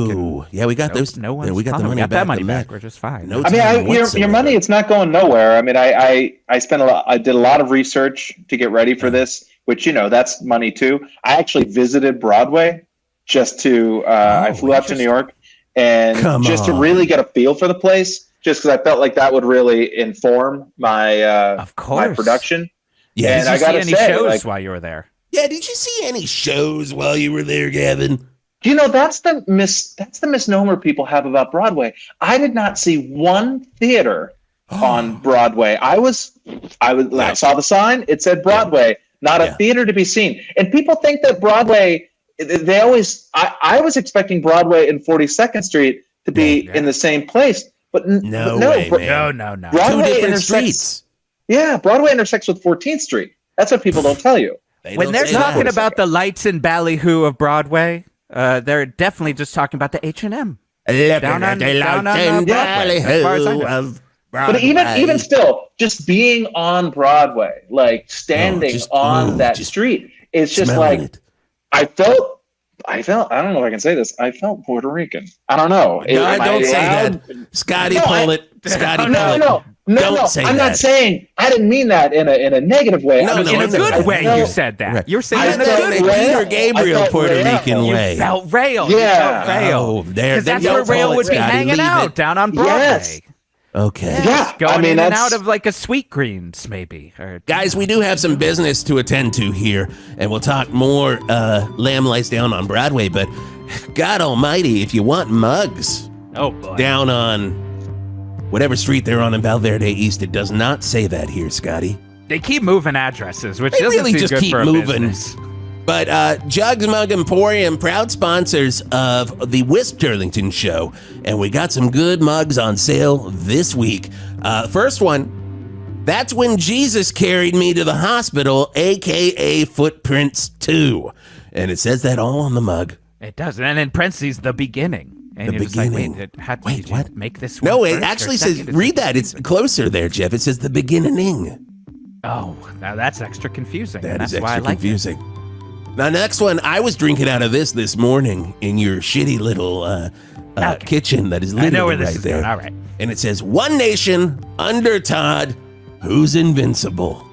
Yeah, we got those. No one's we got the money got back. that money back. We're just fine. No, your money, it's not going nowhere. I mean, I spent I did a lot of research to get ready for this, which, that's money too. I actually visited Broadway just to, I flew out to New York. And to really get a feel for the place, just because I felt like that would really inform my my production. Yeah, and did you see any shows while you were there? Yeah, did you see any shows while you were there, Gavin? That's the misnomer people have about Broadway. I did not see one theater on Broadway. I saw the sign. It said Broadway, not a theater to be seen. And people think that Broadway. They always. I was expecting Broadway and 42nd Street to be in the same place, but no. Broadway Two different streets. Yeah, Broadway intersects with 14th Street. That's what people don't tell you. When they're talking about the lights and ballyhoo of Broadway, they're definitely just talking about the H&M. Down on Broadway, as far as I know. But even still, just being on Broadway, like standing on that street, it's just like. I felt, I don't know if I can say this. I felt Puerto Rican. I don't know. No, don't say that. Scotty, pull it. Scotty, pull it. No. I'm not saying, I didn't mean that in a negative way. No, in a good way you said that. Right. You're saying in a good way. Peter Gabriel Puerto Rican way. You felt rail. Yeah. You felt rail. Because that's where rail would be hanging out, down on Broadway. Yes. Okay. Yeah. Going in and out of like a Sweet Greens, maybe. Guys, we do have some business to attend to here, and we'll talk more Lamb Lies Down on Broadway, but God almighty, if you want mugs down on whatever street they're on in Val Verde East, it does not say that here, Scotty. They keep moving addresses, which they doesn't really seem just good keep for a moving. business. But Juggggs Mug Emporium, proud sponsors of the Whisp Turlington show, and we got some good mugs on sale this week. First one, that's when Jesus carried me to the hospital, a.k.a. Footprints 2. And it says that all on the mug. It does, and in parentheses, the beginning. And the beginning. Like, wait, what? Make this No, it first actually says, read that. It's closer there, Jeff. It says the beginning. Oh, now that's extra confusing. That's why I extra like confusing. Now, next one, I was drinking out of this morning in your shitty little kitchen that is literally right there. Going. All right. And it says, One Nation, under Todd, who's invincible?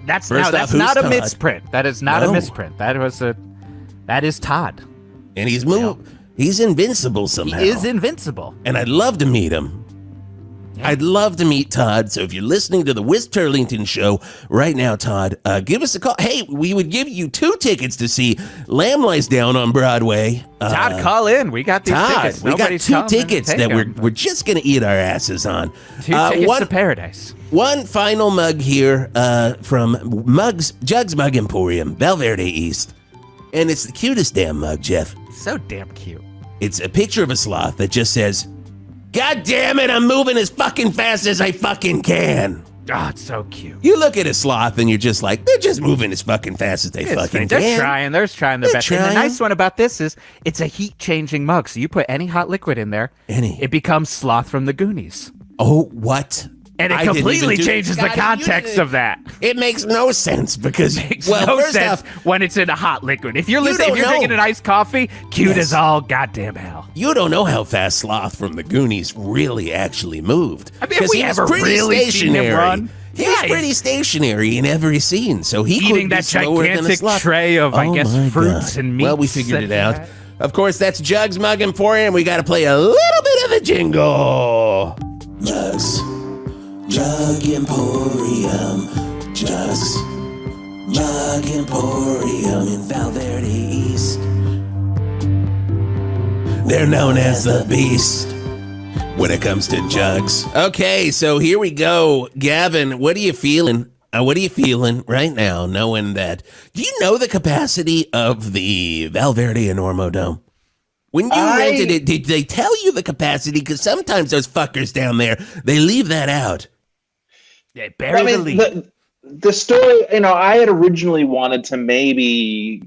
That's not a misprint. That is not a misprint. That is Todd. And he's invincible somehow. He is invincible. And I'd love to meet him. Yeah. I'd love to meet Todd. So if you're listening to the Whisp Turlington show right now, Todd, give us a call. Hey, we would give you 2 tickets to see Lamb Lies Down on Broadway. Todd, call in. We got these tickets. We got 2 tickets that we're just going to eat our asses on. 2 tickets to paradise. One final mug here from Juggggs Mug Emporium, Val Verde East. And it's the cutest damn mug, Jeff. So damn cute. It's a picture of a sloth that just says, God damn it, I'm moving as fucking fast as I fucking can. Oh, it's so cute. You look at a sloth and you're just like, they're just moving as fucking fast as they fucking can. They're trying their best. And the nice one about this is it's a heat-changing mug. So you put any hot liquid in there, it becomes Sloth from the Goonies. Oh, what? And it completely changes the context of that. It makes no sense because no sense when it's in a hot liquid. If you're drinking an iced coffee, cute as all goddamn hell. You don't know how fast Sloth from the Goonies really actually moved. I mean, if we ever really seen him run. He was pretty stationary in every scene, so he eating that gigantic tray of, I guess, fruits and meats. Well, we figured it out. Of course, that's Juggggs Mug Emporium. We got to play a little bit of a jingle. Mugs. Mug Emporium, Juggggs Mug Emporium in Val Verde East. They're known as the Beast when it comes to jugs. Okay, so here we go. Gavin, what are you feeling What are you feeling right now, knowing that? Do you know the capacity of the Val Verde Enormodome? When you rented it, did they tell you the capacity? Because sometimes those fuckers down there, they leave that out. They bury the lead. The story, I had originally wanted to maybe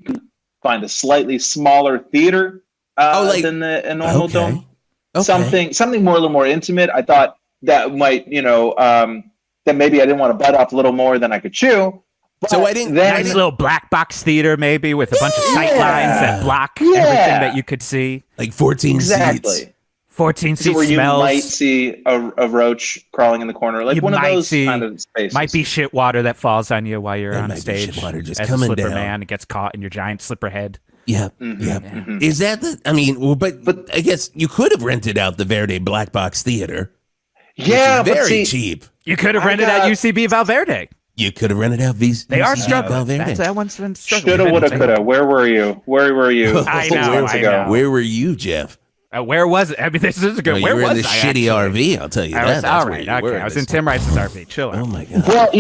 find a slightly smaller theater than the Enormodome. Okay. Something a little more intimate. I thought that might, that maybe I didn't want to bite off a little more than I could chew. So I didn't. Nice little black box theater, maybe with a bunch of sight lines that block everything that you could see. Like 14 seats. 14 seats. Where you smells. might see a roach crawling in the corner, like one of those kind of spaces. Might be shit water that falls on you while you're on stage. Shit water just as coming a slipper down. Man, it gets caught in your giant slipper head. Yeah, Is that the? I mean, but I guess you could have rented out the Verde Black Box Theater. Yeah, very cheap. You could have rented out UCB Val Verde. You could have rented out these. They are struggling. That one's been struggling. Shoulda, woulda, coulda. Where were you? I know. Where were you, Jeff? Where was it? I mean, this is a good. Well, where you were was in the I? Shitty RV. I'll tell you that. All right. Okay. I was in Tim Rice's RV. Chill out. Oh my god. Well,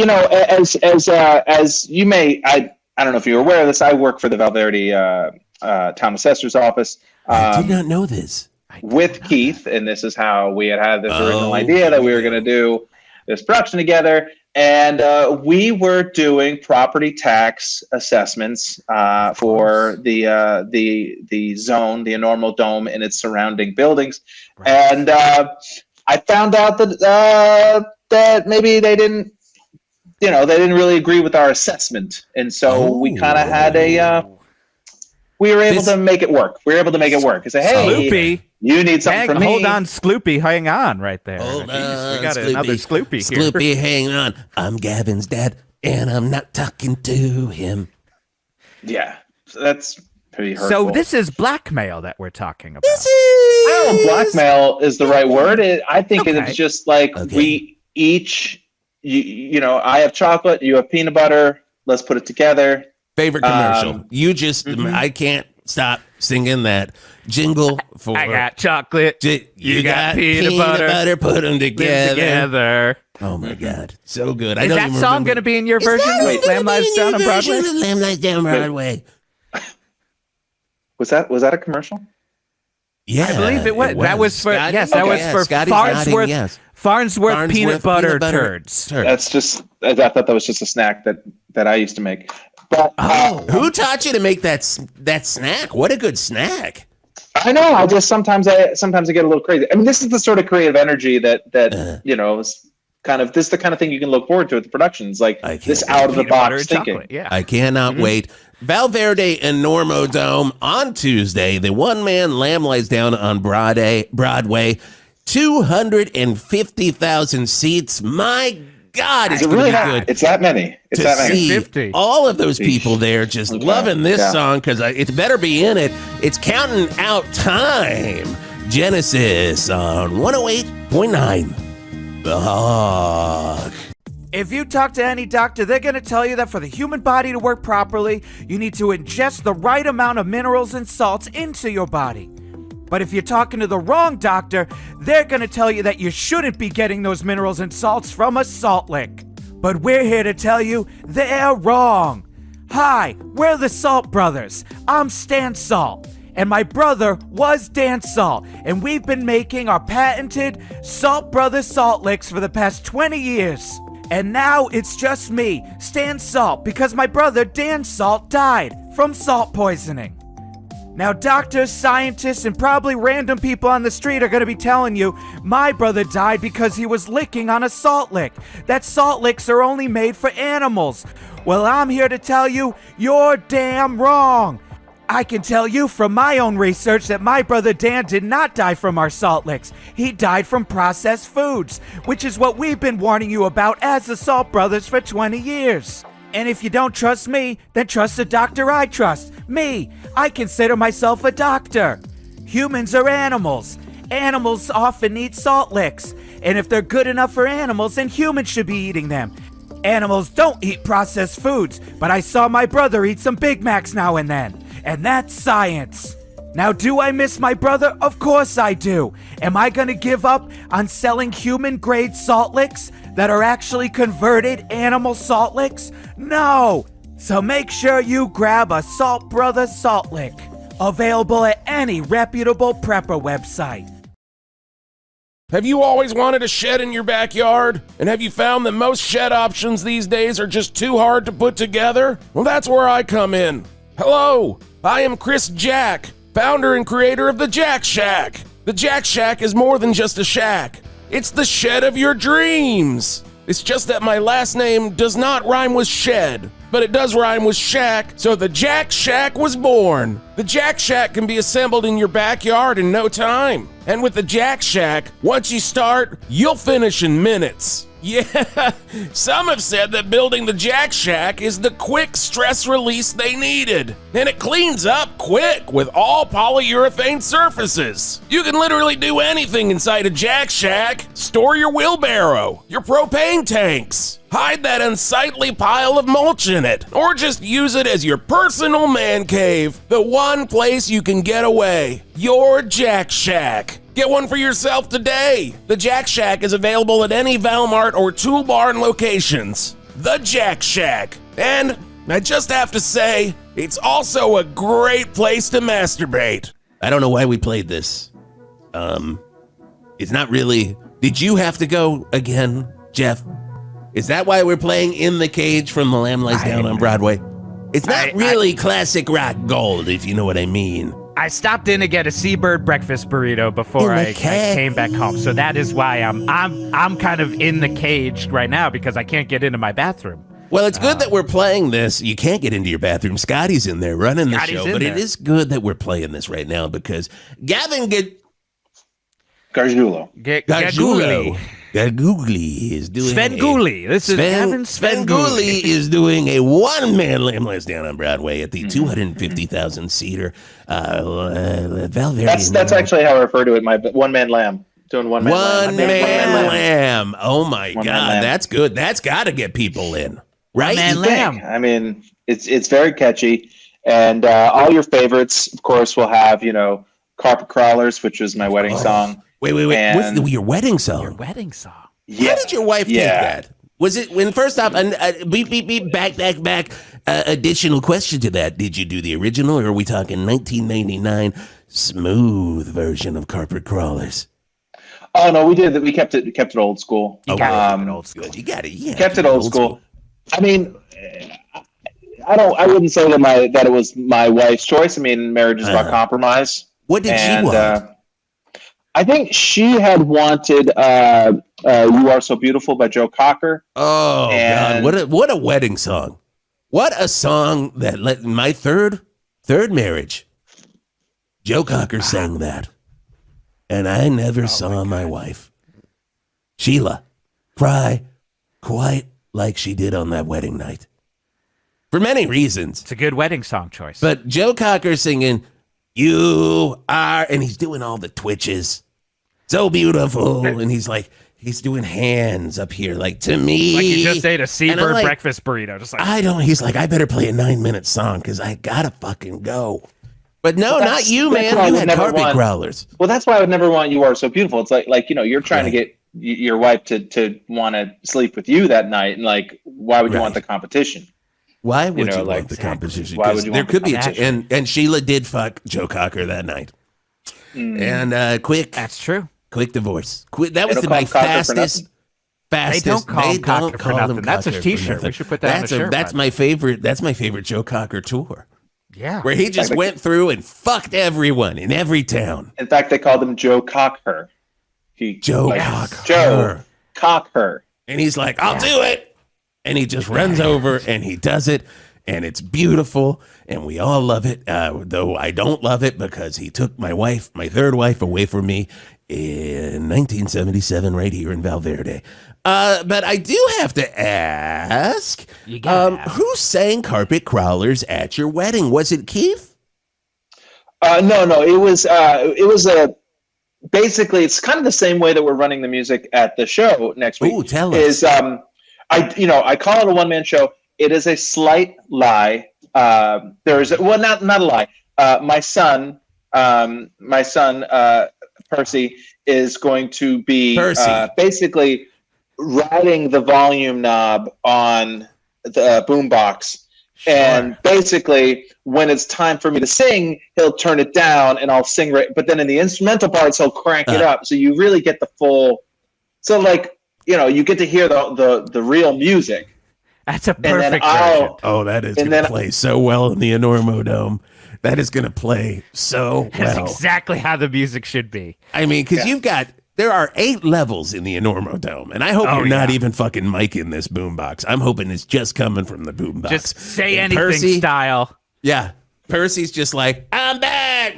as you may, I don't know if you're aware of this. I work for the Val Verde Town Assessor's Office. I did not know this. With Keith, and this is how we had this original idea that we were going to do this production together. And we were doing property tax assessments for the zone, the Enormodome, and its surrounding buildings. Right. And I found out that maybe they didn't, they didn't really agree with our assessment, and so we kind of had we were able to make it work. We were able to make it work. I say, hey, Sloopy. You need something from me. Hold on, Sloopy. Hang on right there. Hold on, we got another Sloopy here. Sloopy, hang on. I'm Gavin's dad, and I'm not talking to him. Yeah, so that's pretty hurtful. So this is blackmail that we're talking about. I don't know if blackmail is the right word. I think it's just like we each, I have chocolate, you have peanut butter. Let's put it together. Favorite commercial. You just, I can't stop singing that jingle for. I got chocolate. You got peanut butter. Put them together. Oh my God, so good! Is that song going to be in your version? Lamb Lies Down on Broadway. Lamb Lies Down on Broadway. Was that a commercial? Yeah, I believe it was. That was for Farnsworth peanut butter turds. I thought that was just a snack that I used to make. But, who taught you to make that snack? What a good snack! I know. I just sometimes I get a little crazy. I mean, this is the sort of creative energy that is kind of this is the kind of thing you can look forward to at the productions, like this out of the box thinking. Yeah, I cannot wait. Val Verde Enormodome on Tuesday. The one-man Lamb Lies Down on Broadway. 250,000 seats. My God, it's really good. It's that many. It's that many. 50. All of those people there just loving this song because it better be in it. It's counting out time. Genesis on 108.9. The Hawk. If you talk to any doctor, they're going to tell you that for the human body to work properly, you need to ingest the right amount of minerals and salts into your body. But if you're talking to the wrong doctor, they're going to tell you that you shouldn't be getting those minerals and salts from a salt lick. But we're here to tell you they're wrong. Hi, we're the Salt Brothers. I'm Stan Salt, and my brother was Dan Salt, and we've been making our patented Salt Brothers salt licks for the past 20 years. And now it's just me, Stan Salt, because my brother Dan Salt died from salt poisoning. Now, doctors, scientists, and probably random people on the street are going to be telling you my brother died because he was licking on a salt lick. That salt licks are only made for animals. Well, I'm here to tell you you're damn wrong. I can tell you from my own research that my brother Dan did not die from our salt licks. He died from processed foods, which is what we've been warning you about as the Salt Brothers for 20 years. And if you don't trust me, then trust the doctor I trust. Me. I consider myself a doctor. Humans are animals. Animals often eat salt licks. And if they're good enough for animals, then humans should be eating them. Animals don't eat processed foods, but I saw my brother eat some Big Macs now and then. And that's science. Now, do I miss my brother? Of course I do. Am I gonna give up on selling human-grade salt licks? that are actually converted animal salt licks? No! So make sure you grab a Salt Brothers Salt Lick, available at any reputable prepper website. Have you always wanted a shed in your backyard? And have you found that most shed options these days are just too hard to put together? Well, that's where I come in. Hello, I am Chris Jack, founder and creator of the Jack Shack. The Jack Shack is more than just a shack. It's the shed of your dreams. It's just that my last name does not rhyme with shed, but it does rhyme with shack, so the Jack Shack was born. The Jack Shack can be assembled in your backyard in no time. And with the Jack Shack, once you start, you'll finish in minutes. Yeah, some have said that building the Jack Shack is the quick stress release they needed. And it cleans up quick with all polyurethane surfaces. You can literally do anything inside a Jack Shack. Store your wheelbarrow, your propane tanks, hide that unsightly pile of mulch in it, or just use it as your personal man cave. The one place you can get away, your Jack Shack. Get one for yourself today. The Jack Shack is available at any Valmart or Tool Barn locations. The Jack Shack. And I just have to say, it's also a great place to masturbate. I don't know why we played this. It's not really... Did you have to go again, Geoff? Is that why we're playing In the Cage from The Lamb Lies Down on Broadway? It's not really classic rock gold, if you know what I mean. I stopped in to get a Seabird breakfast burrito before I came back home, so that is why I'm kind of in the cage right now because I can't get into my bathroom. Well, it's good that we're playing this. You can't get into your bathroom. Scotty's in there running the show, but it is good that we're playing this right now because Gavin Garjulo. Gargoogly is doing Svengoolie. This is Gavin Svengoolie is doing a one-man Lamb Lies Down on Broadway at the 250,000-seater Val Verde. That's actually how I refer to it. My one-man lamb. Doing one-man lamb. Oh my God, that's good. That's got to get people in, right? One-man lamb. I mean, it's very catchy, and all your favorites, of course, will have Carpet Crawlers, which was my wedding song. Wait. What's your wedding song? Your wedding song. Yeah. How did your wife take that? Was it when first off, beep, back, additional question to that. Did you do the original or are we talking 1999 smooth version of Carpet Crawlers? Oh no, we did. We kept it old school. You got it old school. You got it. Yeah. Kept it old school. I mean, I wouldn't say that it was my wife's choice. I mean, marriage is about compromise. What did she want? I think she had wanted "You Are So Beautiful" by Joe Cocker. Oh God! What a wedding song! What a song that let my third marriage. Joe Cocker sang that, and I never saw my wife, Sheila, cry quite like she did on that wedding night. For many reasons. It's a good wedding song choice. But Joe Cocker singing. You are, and he's doing all the twitches. So beautiful. And he's doing hands up here, like to me. Like you just ate a Seabird breakfast burrito. Just like, he's like, I better play a 9-minute song because I gotta fucking go. But no, not you, man. You had Carpet Crawlers. Well, that's why I would never want You Are So Beautiful. It's like you're trying to get your wife to want to sleep with you that night. And why would you want the competition? Why would you want the competition? Why would you there could be and Sheila did fuck Joe Cocker that night. And quick. That's true. Quick divorce. That was my fastest. They don't call him Cocker for nothing. That's a T-shirt. We should put that on a shirt. That's my favorite. That's my favorite Joe Cocker tour. Yeah, where he just went through and fucked everyone in every town. In fact, they called him Joe Cocker. Joe Cocker. And he's like, I'll do it. And he just runs over and he does it. And it's beautiful. And we all love it. Though I don't love it because he took my wife, my third wife, away from me in 1977 right here in Val Verde. But I do have to ask, who sang Carpet Crawlers at your wedding? Was it Keith? No. It was basically, it's kind of the same way that we're running the music at the show next week. Ooh, tell us. I call it a one-man show. It is a slight lie. Not a lie. My son, Percy, is going to be basically riding the volume knob on the boombox. Sure. And basically, when it's time for me to sing, he'll turn it down and I'll sing right. But then in the instrumental parts, he'll crank it up. So you really get the full. So like, you get to hear the real music. That's a perfect version. Oh, that is going to play so well in the Enormodome. That is going to play so well. That's exactly how the music should be. I mean, because there are 8 levels in the Enormodome, and I hope you're not even fucking miking this boombox. I'm hoping it's just coming from the boombox. Just say and anything style. Yeah. Percy's just like, I'm back.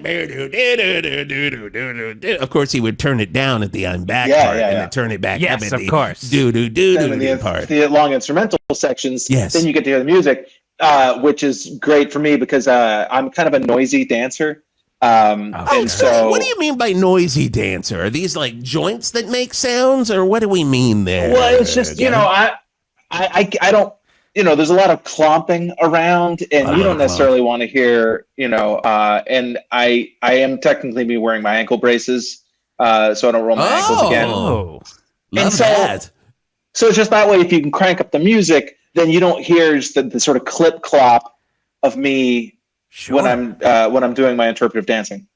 Of course, he would turn it down at the I'm back part and then turn it back up at the course. Do part. The long instrumental sections, then you get to hear the music, which is great for me because I'm kind of a noisy dancer. So what do you mean by noisy dancer? Are these like joints that make sounds, or what do we mean there? Well, it's just I don't there's a lot of clomping around, and you don't necessarily want to hear and I am technically be wearing my ankle braces, so I don't roll my ankles again. Love that. So it's just that way. If you can crank up the music, then you don't hear the sort of clip clop of me. Sure. When I'm doing my interpretive dancing.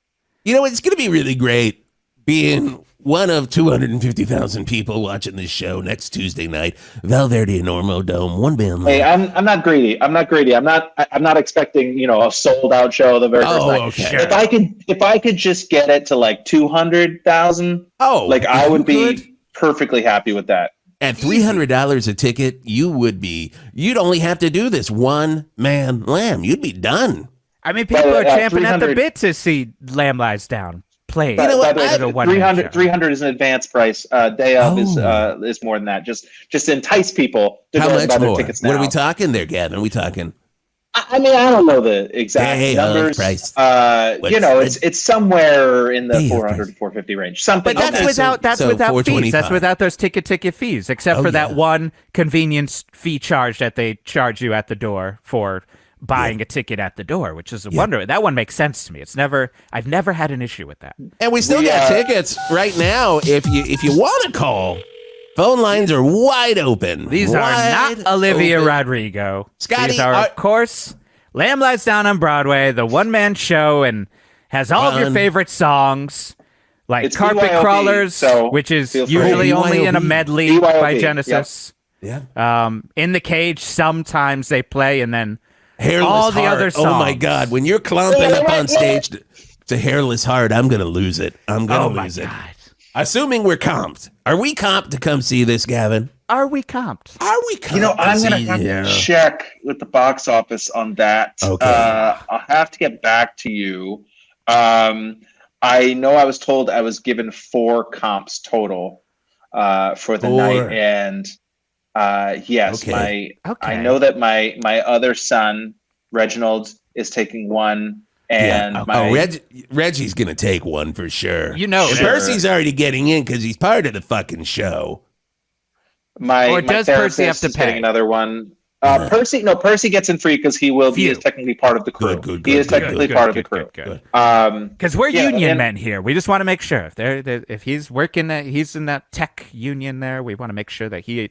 It's going to be really great being one of 250,000 people watching this show next Tuesday night. Val Verde Enormodome, one man. Hey, I'm not greedy. I'm not expecting a sold out show the very first night. Okay. Sure. If I could just get it to like 200,000, I would be perfectly happy with that. At $300 a ticket, you'd only have to do this one man lamb. You'd be done. I mean, people are champing at the bit to see Lamb Lies Down play. 300 is an advance price. Day of is more than that. Just to entice people to go and buy their tickets now. What are we talking there, Gavin? Are we talking? I mean, I don't know the exact numbers. Price. It's somewhere in the 400 to 450 range. Something. But that's without fees. That's without those ticket fees, except for that one convenience fee charge that they charge you at the door for buying a ticket at the door, which is a wonder. That one makes sense to me. I've never had an issue with that. And we still got tickets right now. If you want to call, phone lines are wide open. These are not Olivia Rodrigo. Scotty, these are of course Lamb Lies Down on Broadway, the one-man show, and has all of your favorite songs like it's Carpet BYOB, Crawlers, which is usually only in a medley BYOB, by Genesis. In the Cage, sometimes they play, and then Hairless all Heart. the other songs. Oh my God! When you're clomping up on stage to Hairless Heart, I'm gonna lose it. I'm gonna lose it. Assuming we're comped. Are we comped to come see this, Gavin? Are we comped? Are we comped? I'm gonna have to check with the box office on that. Okay. I'll have to get back to you. I know I was told I was given 4 comps total for the night, and yes, I know that my other son Reginald is taking one, and Reggie's gonna take one for sure. Percy's already getting in because he's part of the fucking show. Or does Percy have to pay another one? Percy gets in free because he is technically part of the crew. He is technically part of the crew. Because we're union men here. We just want to make sure if he's working, he's in that tech union there. We want to make sure that he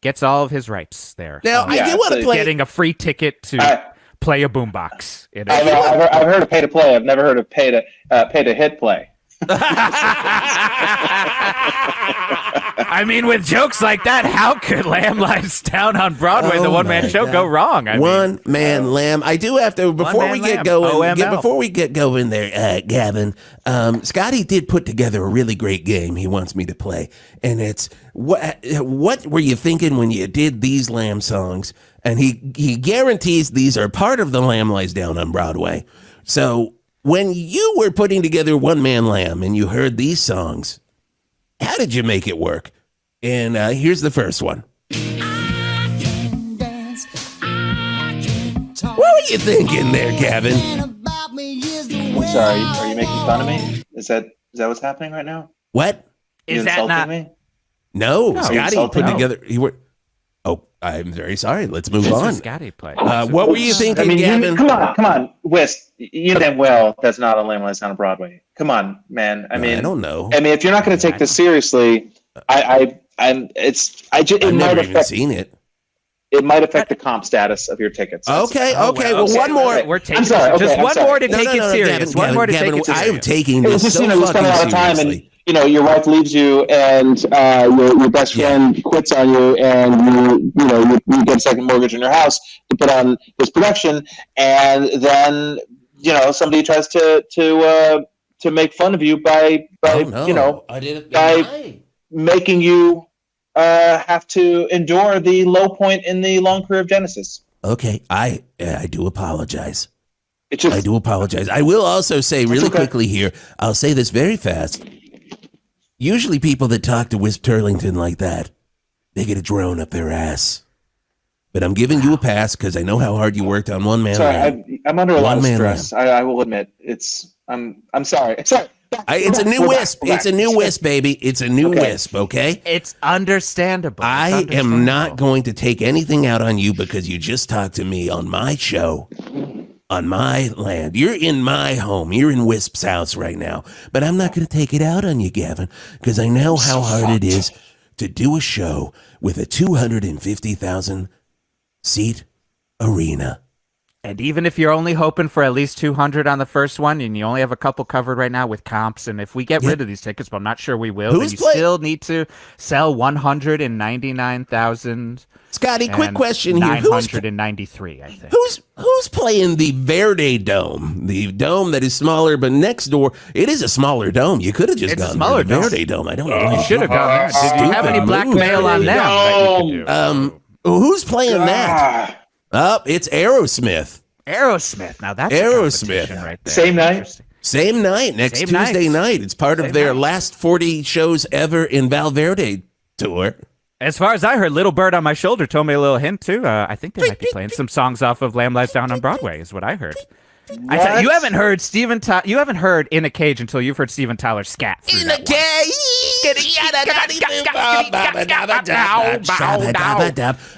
gets all of his rights there. Now, I do want to play. Getting a free ticket to play a boombox. I've heard of pay to play. I've never heard of pay to hit play. I mean, with jokes like that, how could Lamb Lies Down on Broadway, the one-man show, go wrong? One man lamb. I do have to before we get going there, Gavin. Scotty did put together a really great game he wants me to play, and it's what were you thinking when you did these Lamb songs? And he guarantees these are part of the Lamb Lies Down on Broadway. So when you were putting together One Man Lamb and you heard these songs, how did you make it work? And here's the first one. What were you thinking there, Gavin? I'm sorry. Are you making fun of me? Is that what's happening right now? What? Is that not me? No, Scotty put together. Oh, I'm very sorry. Let's move on. Scotty play. What were you thinking, Gavin? Come on, Wisp. You know damn well that's not a Lamb Lies Down on Broadway. Come on, man. I mean, I don't know. I mean, if you're not going to take this seriously, I I've never even seen it. It might affect the comp status of your tickets. Okay. Well, one more. We're taking just one more to take it serious. One more to take it serious. I am taking this just, so you spend a lot of time seriously. And your wife leaves you, and your best friend quits on you, and you get a second mortgage on your house to put on this production, and then somebody tries to make fun of you by making you have to endure the low point in the long career of Genesis. Okay, I do apologize. I do apologize. I will also say really quickly here, I'll say this very fast. Usually people that talk to Wisp Turlington like that, they get a drone up their ass. But I'm giving you a pass because I know how hard you worked on One Man Land. I'm under a lot of stress. I will admit. I'm sorry. It's a new Wisp. It's a new Wisp, baby. It's a new Wisp, okay? It's understandable. I am not going to take anything out on you because you just talked to me on my show, on my land. You're in my home. You're in Wisp's house right now. But I'm not going to take it out on you, Gavin, because I know how hard it is to do a show with a 250,000-seat arena. And even if you're only hoping for at least 200 on the first one, and you only have a couple covered right now with comps, and if we get rid of these tickets, but I'm not sure we will, then you still need to sell 199,000. Scotty, quick question here. 993, I think. Who's playing the Verde Dome? The dome that is smaller, but next door, it is a smaller dome. You could have just gone to the Verde Dome. I don't know. You should have gone there. Did you have any blackmail on them that you could do? Who's playing that? It's Aerosmith. Now that's Aerosmith right there. Same night. Same night. Next Tuesday night. It's part of their last 40 shows ever in Val Verde tour. As far as I heard, Little Bird on My Shoulder told me a little hint too. I think they might be playing some songs off of Lamb Lies Down on Broadway, is what I heard. You haven't heard you haven't heard In a Cage until you've heard Steven Tyler scat. In a cage.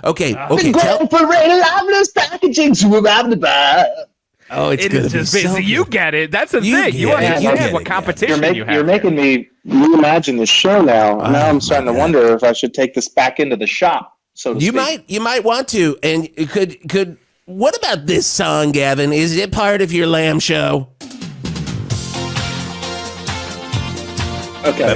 Okay. Going for rated lifeless packaging to around the bar. Oh, it's gonna be so you get it. That's the thing. You understand what competition you have. You're making me reimagine the show now. Now I'm starting to wonder if I should take this back into the shop. So to speak. You might want to. And could what about this song, Gavin? Is it part of your Lamb show? Okay.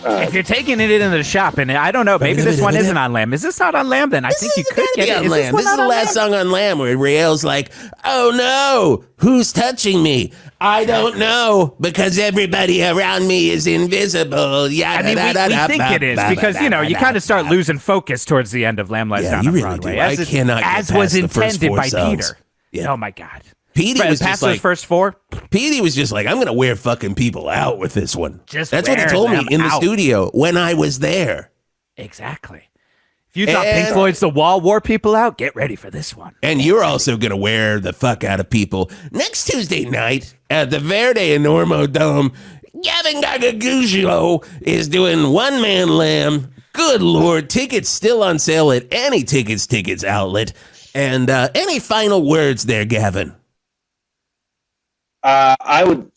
If you're taking it into the shop, and I don't know, maybe this one isn't on Lamb. Is this not on Lamb? Then I think you could get it on Lamb. This is the last song on Lamb where Rael's like, "Oh no, who's touching me? I don't know because everybody around me is invisible." We think it is because you kind of start losing focus towards the end of Lamb Lies Down on Broadway, as was intended by Peter. Yeah. Oh my God. Petey was just like, first four. Petey was just like, I'm going to wear fucking people out with this one. That's what he told me in the studio when I was there. Exactly. If you thought Pink Floyd's The Wall wore people out, get ready for this one. And you're also going to wear the fuck out of people. Next Tuesday night at the Verde Enormodome, Gavin Garjulo is doing One Man Lamb. Good Lord. Tickets still on sale at any tickets outlet. And any final words there, Gavin? I would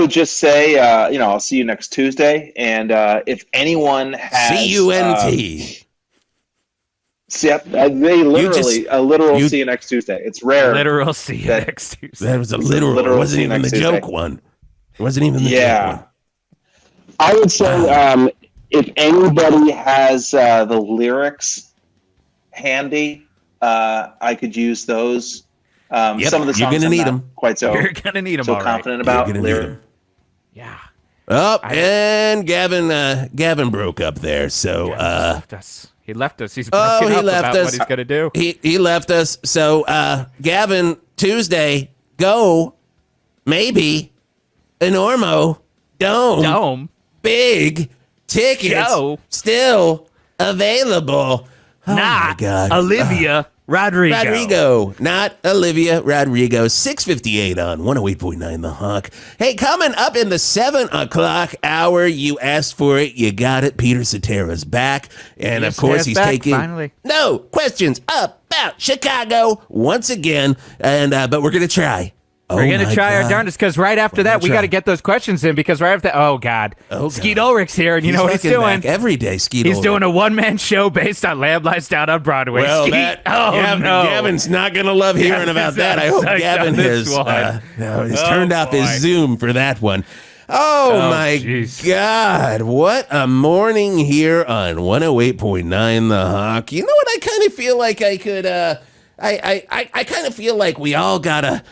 just say, I'll see you next Tuesday, and if anyone has CUNT. They literally a literal see you next Tuesday. It's rare. Literal see you next Tuesday. That was a literal. It wasn't even the joke one. It wasn't even the joke one. I would say if anybody has the lyrics handy, I could use those. Some of the songs you're gonna need them. You're gonna need them. So confident about lyrics. Yeah. And Gavin broke up there. So left us. He left us. He's broken up about what he's gonna do. He left us. So Gavin, Tuesday, go. Maybe Enormodome. Big tickets still available. Oh my God. Olivia Rodrigo. Not Olivia Rodrigo. 6:58 on 108.9 The Hawk. Hey, coming up in the 7 o'clock hour, you asked for it, you got it. Peter Cetera's back. And of course, he's taking no questions about Chicago once again. And but we're going to try We're going to try our darndest because right after that, we got to get those questions in because right after that, oh, God. Skeet Ulrich's here, and you know what he's doing? Every day, Skeet He's doing a one-man show based on Lamb Lies Down on Broadway. Well, no. Gavin's not going to love hearing about that. I hope Gavin has turned off his Zoom for that one. Oh my God. What a morning here on 108.9 The Hawk. You know what? I kind of feel like I could, I kind of feel like we gotta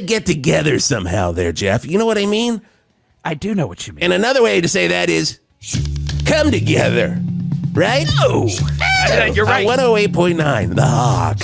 get together somehow there, Geoff. You know what I mean? I do know what you mean. And another way to say that is come together, right? No. You're right. 108.9 The Hawk.